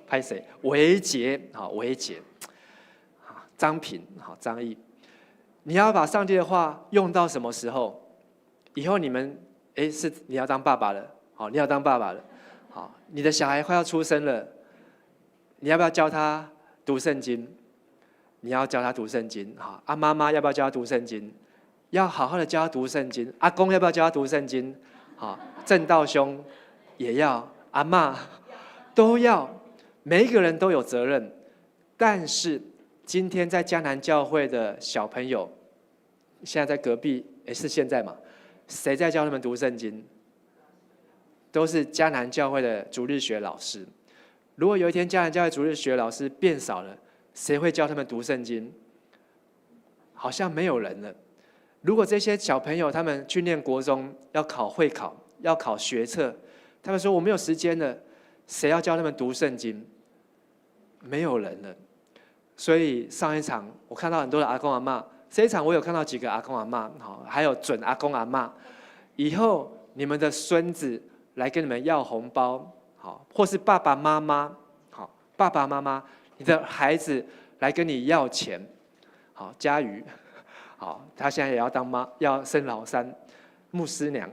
拍谁？维杰，好，维杰。张平，好，张毅，你要把上帝的话用到什么时候？以后你们，你要当爸爸了，好，你要当爸爸了，好，你的小孩快要出生了，你要不要教他读圣经？你要教他读圣经，好，妈妈要不要教他读圣经？要好好的教他读圣经。阿公要不要教他读圣经？好，正道兄也要，阿嬷都要，每一个人都有责任，但是。今天在迦南教会的小朋友，现在在隔壁，是现在嘛？谁在教他们读圣经？都是迦南教会的主日学老师。如果有一天迦南教会主日学老师变少了，谁会教他们读圣经？好像没有人了。如果这些小朋友他们去念国中，要考会考，要考学测，他们说我没有时间了，谁要教他们读圣经？没有人了。所以上一场我看到很多的阿公阿嬷，这一场我有看到几个阿公阿嬷，好，还有准阿公阿嬷。以后你们的孙子来跟你们要红包，好，或是爸爸妈妈，好，爸爸妈妈，你的孩子来跟你要钱，好，佳瑜，好，他现在也要要升老三，牧师娘。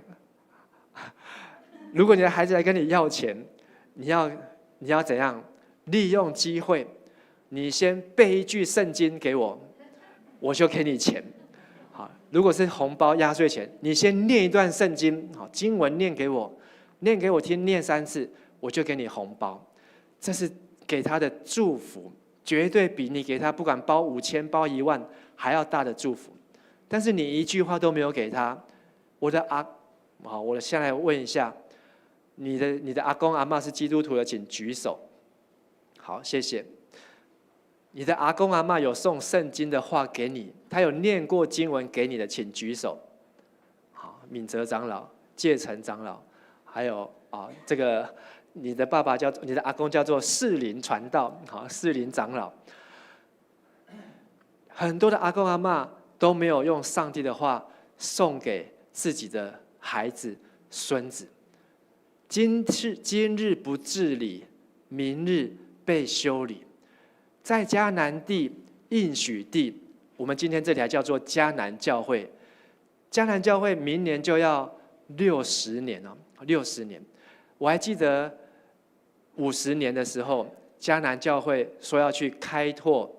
如果你的孩子来跟你要钱，你要怎样？利用机会。你先背一句圣经给我，我就给你钱。好，如果是红包压岁钱，你先念一段圣经，好，经文念给我听，念3次，我就给你红包。这是给他的祝福，绝对比你给他不管包5000、包1万还要大的祝福。但是你一句话都没有给他，我现在问一下，你的阿公阿嬷是基督徒的，请举手。好，谢谢。你的阿公阿嬷有送圣经的话给你，他有念过经文给你的，请举手。好，敏哲长老、介成长老，还有这个你的阿公叫做士林传道，好，士林长老。很多的阿公阿嬷都没有用上帝的话送给自己的孩子、孙子。今日不治理，明日被修理。在迦南地应许地，我们今天这里还叫做迦南教会。迦南教会明年就要60年了，60年。我还记得50年的时候，迦南教会说要去开拓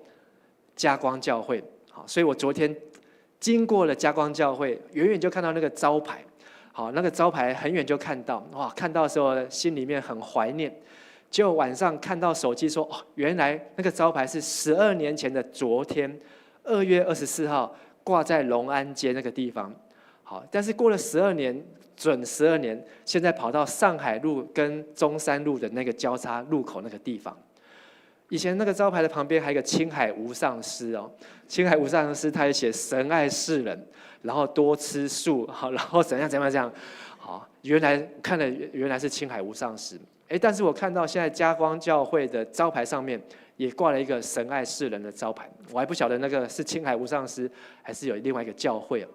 嘉光教会，好，所以我昨天经过了嘉光教会，远远就看到那个招牌，好，那个招牌很远就看到，哇，看到的时候心里面很怀念。结果晚上看到手机说，哦，原来那个招牌是12年前的昨天，2月24号挂在隆安街那个地方。好，但是过了12年，准12年，现在跑到上海路跟中山路的那个交叉路口那个地方。以前那个招牌的旁边还有一个青海无上师哦，青海无上师他也写神爱世人，然后多吃素，好，然后怎样，好，原来是青海无上师。但是我看到现在嘉光教会的招牌上面也挂了一个神爱世人的招牌，我还不晓得那个是青海无上师还是有另外一个教会哦，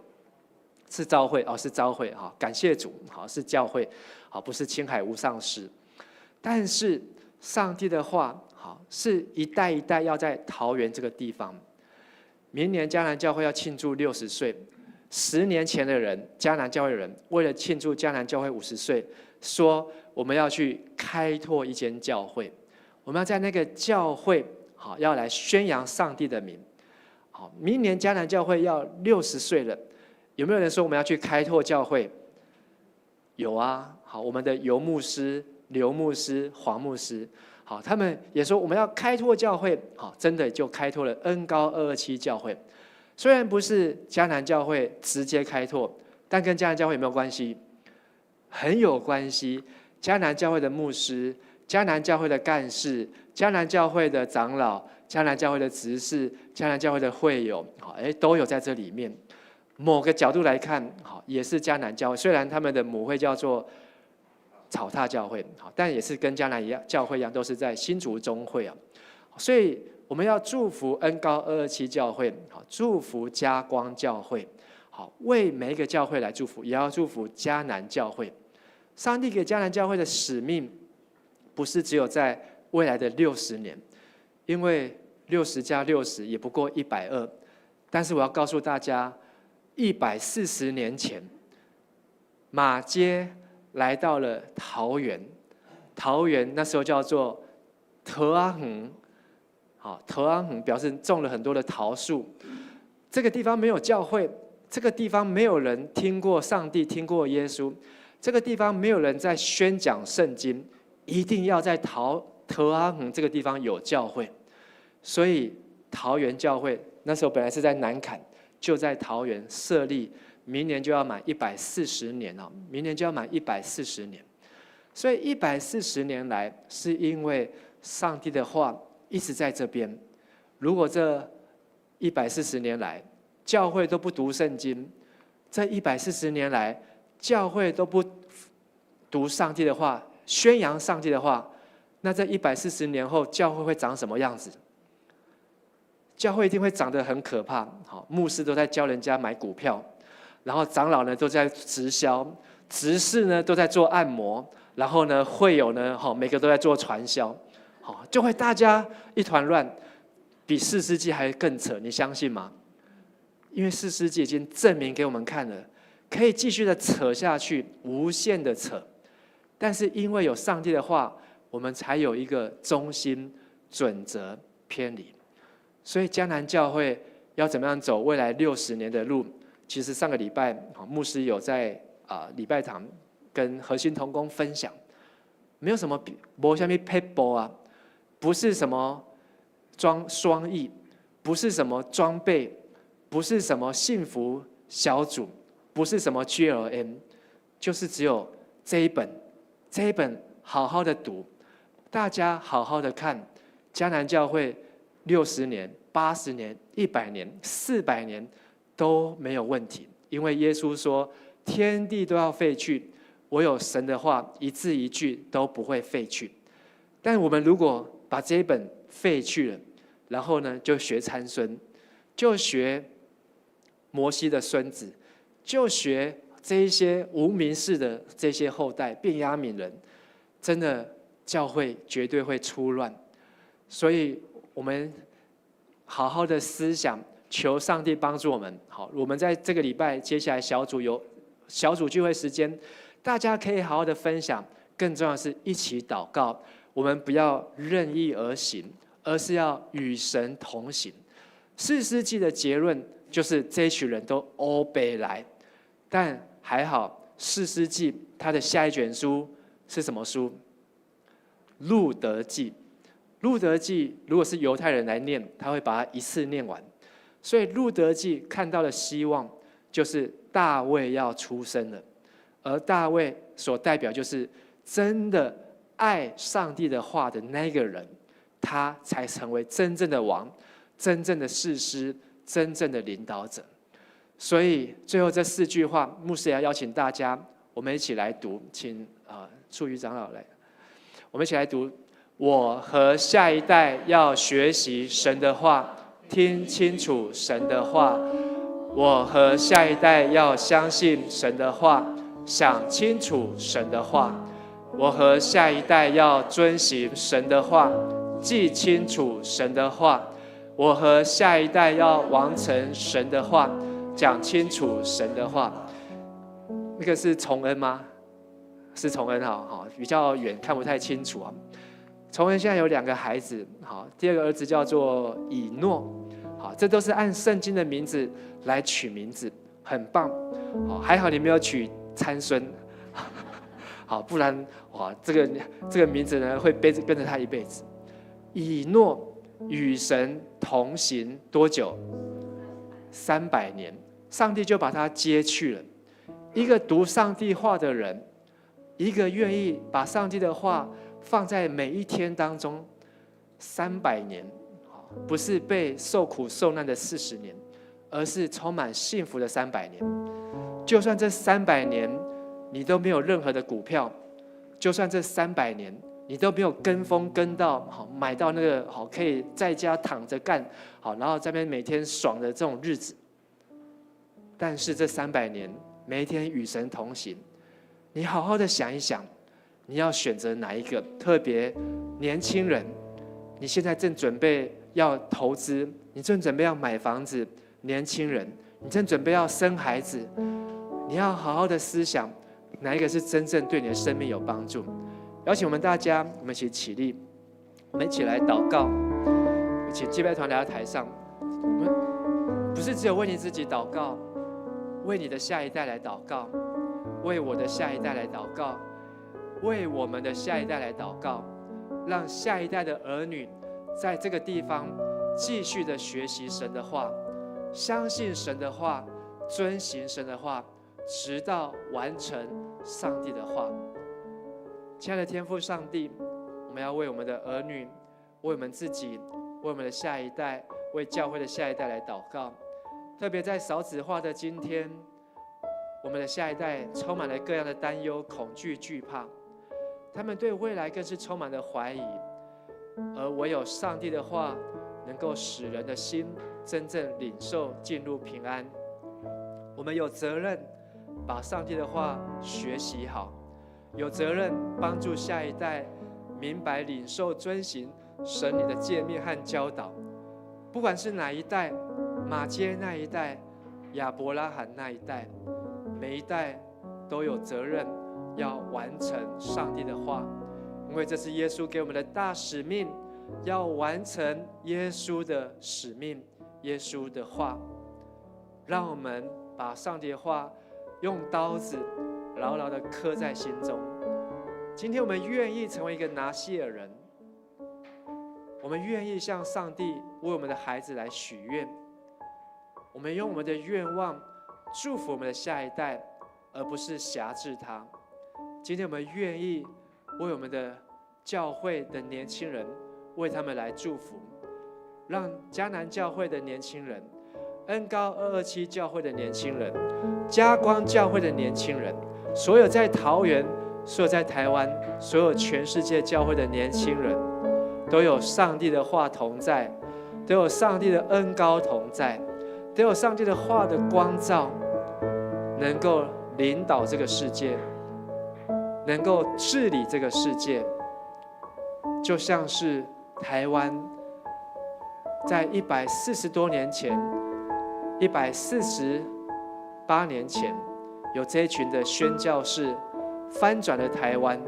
是召会哦，是召会哈，感谢主，好，是教会，好，不是青海无上师。但是上帝的话，好，是一代一代要在桃园这个地方。明年迦南教会要庆祝60岁，10年前的人，迦南教会的人为了庆祝迦南教会50岁，说我们要去开拓一间教会，我们要在那个教会，好，要来宣扬上帝的名。好，明年迦南教会要60岁了，有没有人说我们要去开拓教会？有啊，好，我们的游牧师、刘牧师、黄牧师，好，他们也说我们要开拓教会，好，真的就开拓了恩高227教会。虽然不是迦南教会直接开拓，但跟迦南教会有没有关系？很有关系。迦南教会的牧师、迦南教会的干事、迦南教会的长老、迦南教会的执事、迦南教会的会友，都有在这里面。某个角度来看，也是迦南教会，虽然他们的母会叫做草踏教会，但也是跟迦南教会一样，都是在新竹中会啊。所以我们要祝福恩高227教会，祝福嘉光教会，好，为每一个教会来祝福，也要祝福迦南教会。上帝给迦南教会的使命，不是只有在未来的60年，因为60加60也不过120。但是我要告诉大家，140年前，马偕来到了桃园，桃园那时候叫做桃安恒，好，桃安恒表示种了很多的桃树。这个地方没有教会，这个地方没有人听过上帝，听过耶稣。这个地方没有人在宣讲圣经，一定要在桃安恒这个地方有教会。所以桃园教会那时候本来是在南崁，就在桃园设立，明年就要满140年了，明年就要满140年。所以140年来，是因为上帝的话一直在这边。如果这140年来教会都不读圣经，这140年来教会都不读上帝的话，宣扬上帝的话，那这140年后教会会长什么样子？教会一定会长得很可怕。好，牧师都在教人家买股票，然后长老呢都在直销，执事呢都在做按摩，然后呢会友呢，每个都在做传销，就会大家一团乱，比4世纪还更扯，你相信吗？因为4世纪已经证明给我们看了，可以继续的扯下去，无限的扯。但是因为有上帝的话，我们才有一个中心准则偏离。所以迦南教会要怎么样走未来60年的路？其实上个礼拜牧师有在礼拜堂跟核心同工分享，没有什么没什么撇步啊，不是什么双翼，不是什么装备，不是什么幸福小组，不是什么 GLM， 就是只有这一本好好的读，大家好好的看，迦南教会60年、80年、100年、400年都没有问题，因为耶稣说天地都要废去，我有神的话一字一句都不会废去。但我们如果把这一本废去了，然后呢就学参孙，就学摩西的孙子，就学这一些无名氏的这些后代便雅悯人，真的教会绝对会出乱。所以我们好好的思想，求上帝帮助我们。好，我们在这个礼拜接下来有小组聚会时间，大家可以好好的分享，更重要的是一起祷告。我们不要任意而行，而是要与神同行。4世纪的结论就是这一群人都欧北来，但还好士师记它的下一卷书是什么书？路得记。路得记如果是犹太人来念，他会把它一次念完。所以路得记看到的希望就是大卫要出生了，而大卫所代表就是真的爱上帝的话的那个人，他才成为真正的王，真正的士师，真正的领导者。所以最后这4句话，牧师也要邀请大家，我们一起来读，请处瑜长老来，我们一起来读。我和下一代要学习神的话，听清楚神的话。我和下一代要相信神的话，想清楚神的话。我和下一代要遵行神的话，记清楚神的话。我和下一代要完成神的话，讲清楚神的话。那个是崇恩吗？是崇恩，好，比较远看不太清楚啊。崇恩现在有2个孩子，好，第2个儿子叫做以诺，好，这都是按圣经的名字来取名字，很棒，好，还好你没有取参孙，好，不然哇，这个名字呢会跟着他一辈子。以诺与神同行多久？300年，上帝就把他接去了。一个读上帝话的人，一个愿意把上帝的话放在每一天当中，300年，不是被受苦受难的40年，而是充满幸福的300年。就算这300年你都没有任何的股票，就算这300年你都没有跟风跟到买到那个可以在家躺着干，然后在那边每天爽的这种日子，但是这300年每一天与神同行，你好好的想一想，你要选择哪一个？特别年轻人，你现在正准备要投资，你正准备要买房子，年轻人，你正准备要生孩子，你要好好的思想，哪一个是真正对你的生命有帮助？邀请我们大家，我们一起起立，我们一起来祷告。请敬拜团来到台上，我们不是只有为你自己祷告，为你的下一代来祷告，为我的下一代来祷告，为我们的下一代来祷告，让下一代的儿女在这个地方继续的学习神的话，相信神的话，遵行神的话，直到完成上帝的话。亲爱的天父上帝，我们要为我们的儿女，为我们自己，为我们的下一代，为教会的下一代来祷告。特别在少子化的今天，我们的下一代充满了各样的担忧、恐惧、惧怕，他们对未来更是充满了怀疑，而唯有上帝的话能够使人的心真正领受进入平安。我们有责任把上帝的话学习好，有责任帮助下一代明白领受遵行神你的诫命和教导。不管是哪一代，马街那一代，亚伯拉罕那一代，每一代都有责任要完成上帝的话，因为这是耶稣给我们的大使命，要完成耶稣的使命，耶稣的话。让我们把上帝的话用刀子牢牢地刻在心中。今天我们愿意成为一个拿西尔人，我们愿意向上帝为我们的孩子来许愿，我们用我们的愿望祝福我们的下一代，而不是辖制他。今天我们愿意为我们的教会的年轻人，为他们来祝福，让迦南教会的年轻人，恩高227教会的年轻人，嘉光教会的年轻人，所有在桃园，所有在台湾，所有全世界教会的年轻人，都有上帝的话同在，都有上帝的恩高同在，都有上帝的话的光照，能够领导这个世界，能够治理这个世界。就像是台湾在140多年前，148年前，有这一群的宣教士翻转了台湾，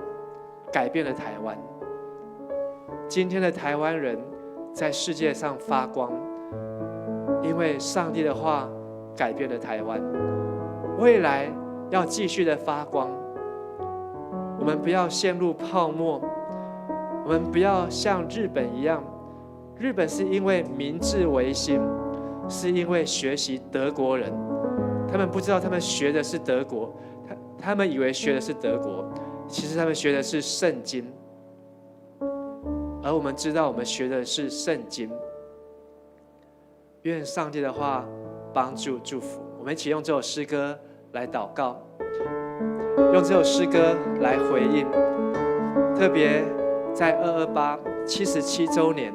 改变了台湾。今天的台湾人在世界上发光，因为上帝的话改变了台湾。未来要继续的发光。我们不要陷入泡沫，我们不要像日本一样。日本是因为明治维新，是因为学习德国人，他们不知道他们学的是德国，他们以为学的是德国，其实他们学的是圣经，而我们知道我们学的是圣经。愿上帝的话帮助祝福我们，一起用这首诗歌来祷告，用这首诗歌来回应。特别在228 77周年，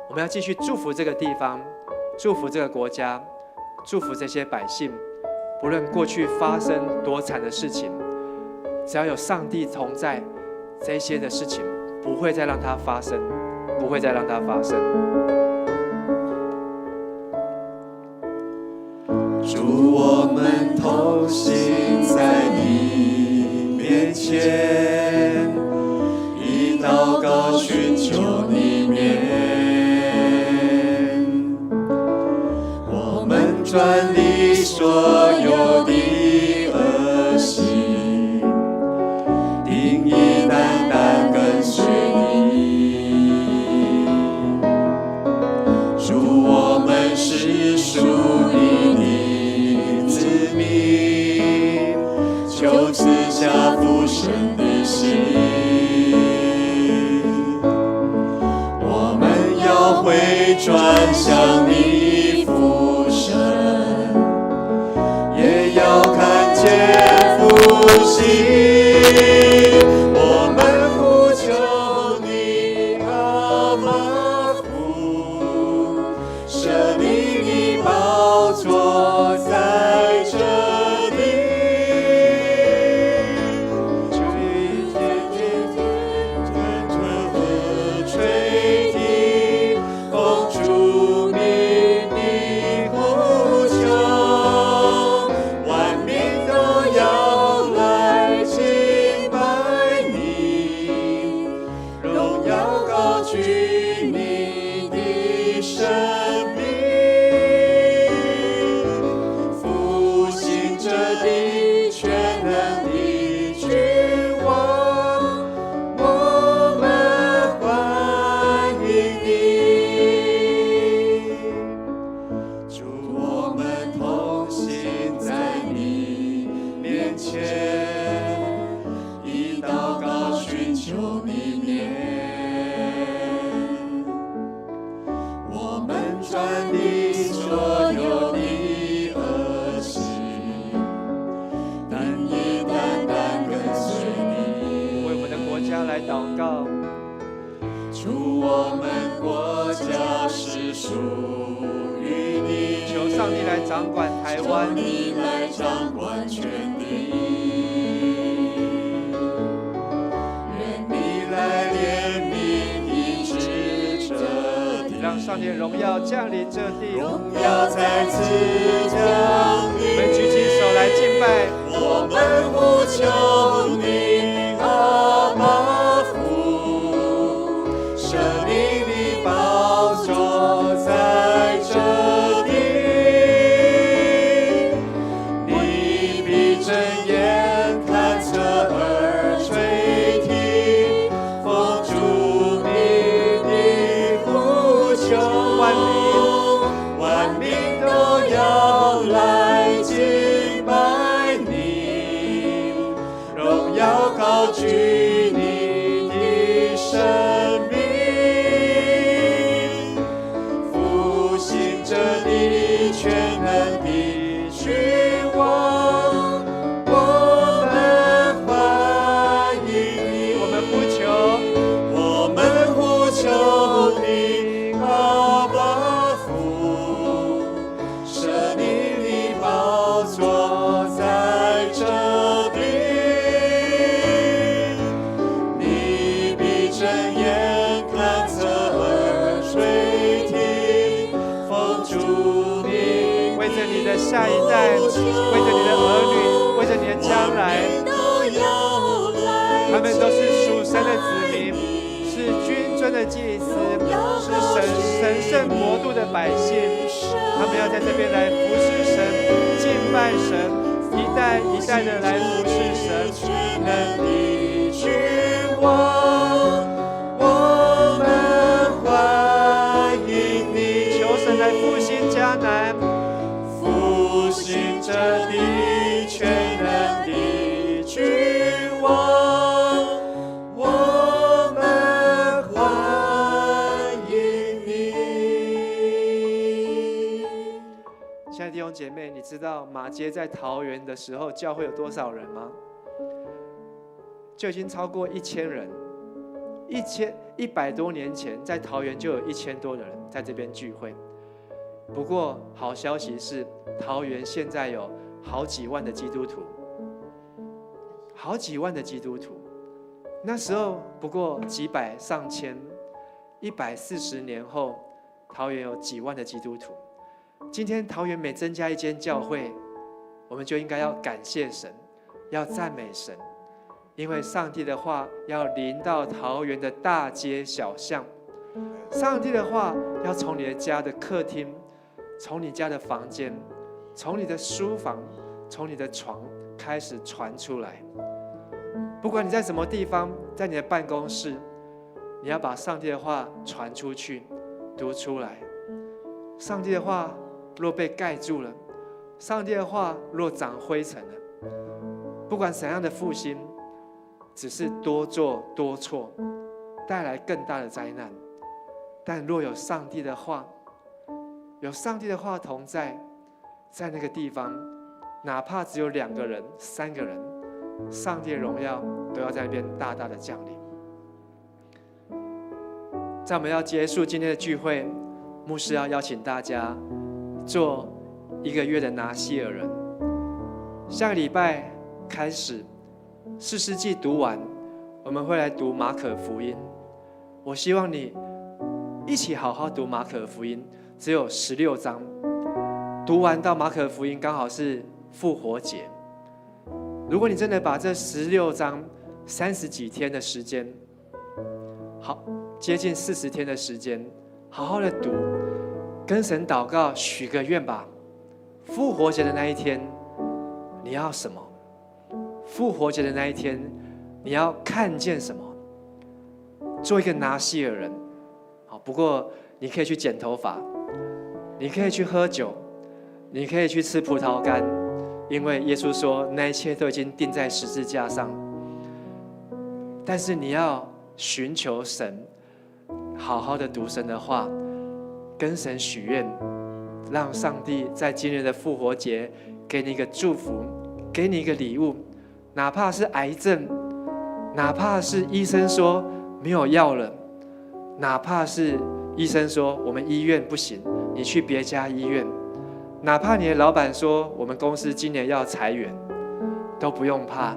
我们要继续祝福这个地方，祝福这个国家，祝福这些百姓。不论过去发生多惨的事情，只要有上帝同在，这些的事情不会再让它发生，不会再让它发生。主，我们同行在你面前，以祷告寻求你面，我们转离所有的恶行，定义单单跟随你。主，我们是属于你，求赐下父神的心，我们要回转向你父神，也要看见复兴。我们呼求你，阿爸父，设立你宝座在这里。掌管台湾，你来掌管全地，愿你来怜悯医治这地，让上帝的荣耀降临这地，荣耀再次降临。我们举起手来敬拜，我们呼求你，阿爸父，设立你宝座在这地。举你的生命，复兴着你全能的君王，我们欢迎你，我们呼求你，阿爸父，设立你宝座在这地。下一代，为着你的儿女，为着你的将来，他们都是属神的子民，是君尊的祭司，是神圣国度的百姓。他们要在这边来服侍神、敬拜神、一代一代的来服侍神，全能的君王，我们欢迎你。求神来复兴迦南，复兴这地，全能的君王，我们欢迎你。亲爱的弟兄姐妹，你知道马街在桃园的时候，教会有多少人吗？就已经超过1000人。100多年前，在桃园就有1000多的人在这边聚会。不过好消息是，桃园现在有好几万的基督徒，好几万的基督徒。那时候不过几百上千，140年后，桃园有几万的基督徒。今天桃园每增加一间教会，我们就应该要感谢神，要赞美神，因为上帝的话要临到桃园的大街小巷，上帝的话要从你的家的客厅，从你家的房间，从你的书房，从你的床开始传出来。不管你在什么地方，在你的办公室，你要把上帝的话传出去，读出来。上帝的话若被盖住了，上帝的话若长灰尘了，不管怎样的复兴，只是多做多错，带来更大的灾难。但若有上帝的话，有上帝的话同在，在那个地方，哪怕只有2个人、3个人，上帝的荣耀都要在那边大大的降临。在我们要结束今天的聚会，牧师要邀请大家做1个月的拿西尔人。下个礼拜开始4世纪读完，我们会来读马可福音。我希望你一起好好读马可福音，只有16章，读完到马可福音刚好是复活节。如果你真的把这16章30几天的时间，好，接近40天的时间，好好的读，跟神祷告，许个愿吧。复活节的那一天，你要什么？复活节的那一天，你要看见什么？做一个拿西尔人。好，不过你可以去剪头发，你可以去喝酒，你可以去吃葡萄干，因为耶稣说那一切都已经钉在十字架上。但是你要寻求神，好好的读神的话，跟神许愿，让上帝在今日的复活节给你一个祝福，给你一个礼物，哪怕是癌症，哪怕是医生说没有药了，哪怕是医生说我们医院不行，你去别家医院，哪怕你的老板说我们公司今年要裁员，都不用怕，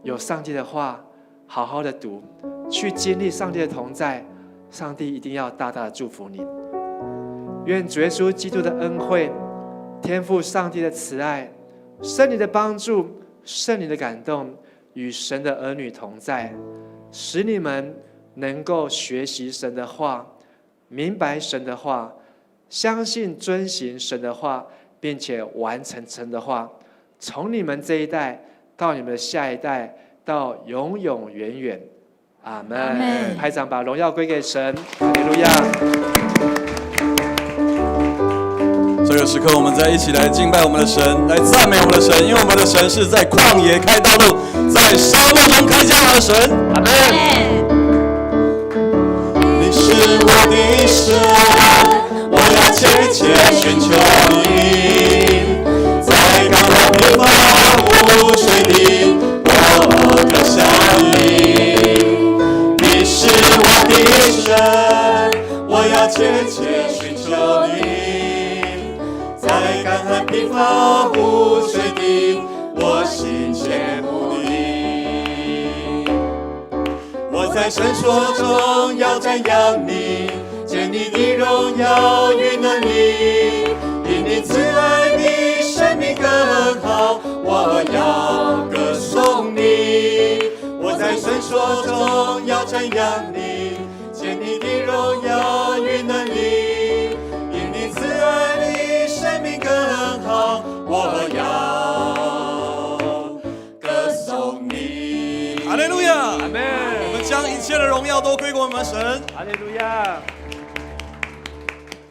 有上帝的话，好好的读，去经历上帝的同在，上帝一定要大大的祝福你。愿主耶稣基督的恩惠、天父上帝的慈爱、圣灵的帮助、圣灵的感动与神的儿女同在，使你们能够学习神的话，明白神的话，相信遵行神的话，并且完成神的话，从你们这一代到你们的下一代，到永永远远。阿们。拍掌，把荣耀归给神。哈利路亚。这个时刻，我们再一起来敬拜我们的神，来赞美我们的神，因为我们的神是在旷野开道路，在沙漠中开江河的神。阿们。你是我的神，我要切切寻求你，在高高平凡无水地，我可相依。你是我的神，我要切切寻求你，在干旱平凡无水地，我心切慕你。我在绳索中要瞻仰你，见你的荣耀与能力，因你慈爱比生命更好，我要歌颂你。我在绳索中要瞻仰你，见你的荣耀与能力，因你慈爱比生命更好，我要荣耀都归给我们神。哈利路亚！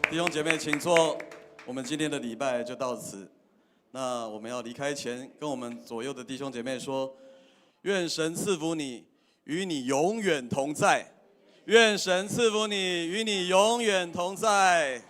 弟兄姐妹，请坐。我们今天的礼拜就到此。那我们要离开前，跟我们左右的弟兄姐妹说：愿神赐福你，与你永远同在。愿神赐福你，与你永远同在。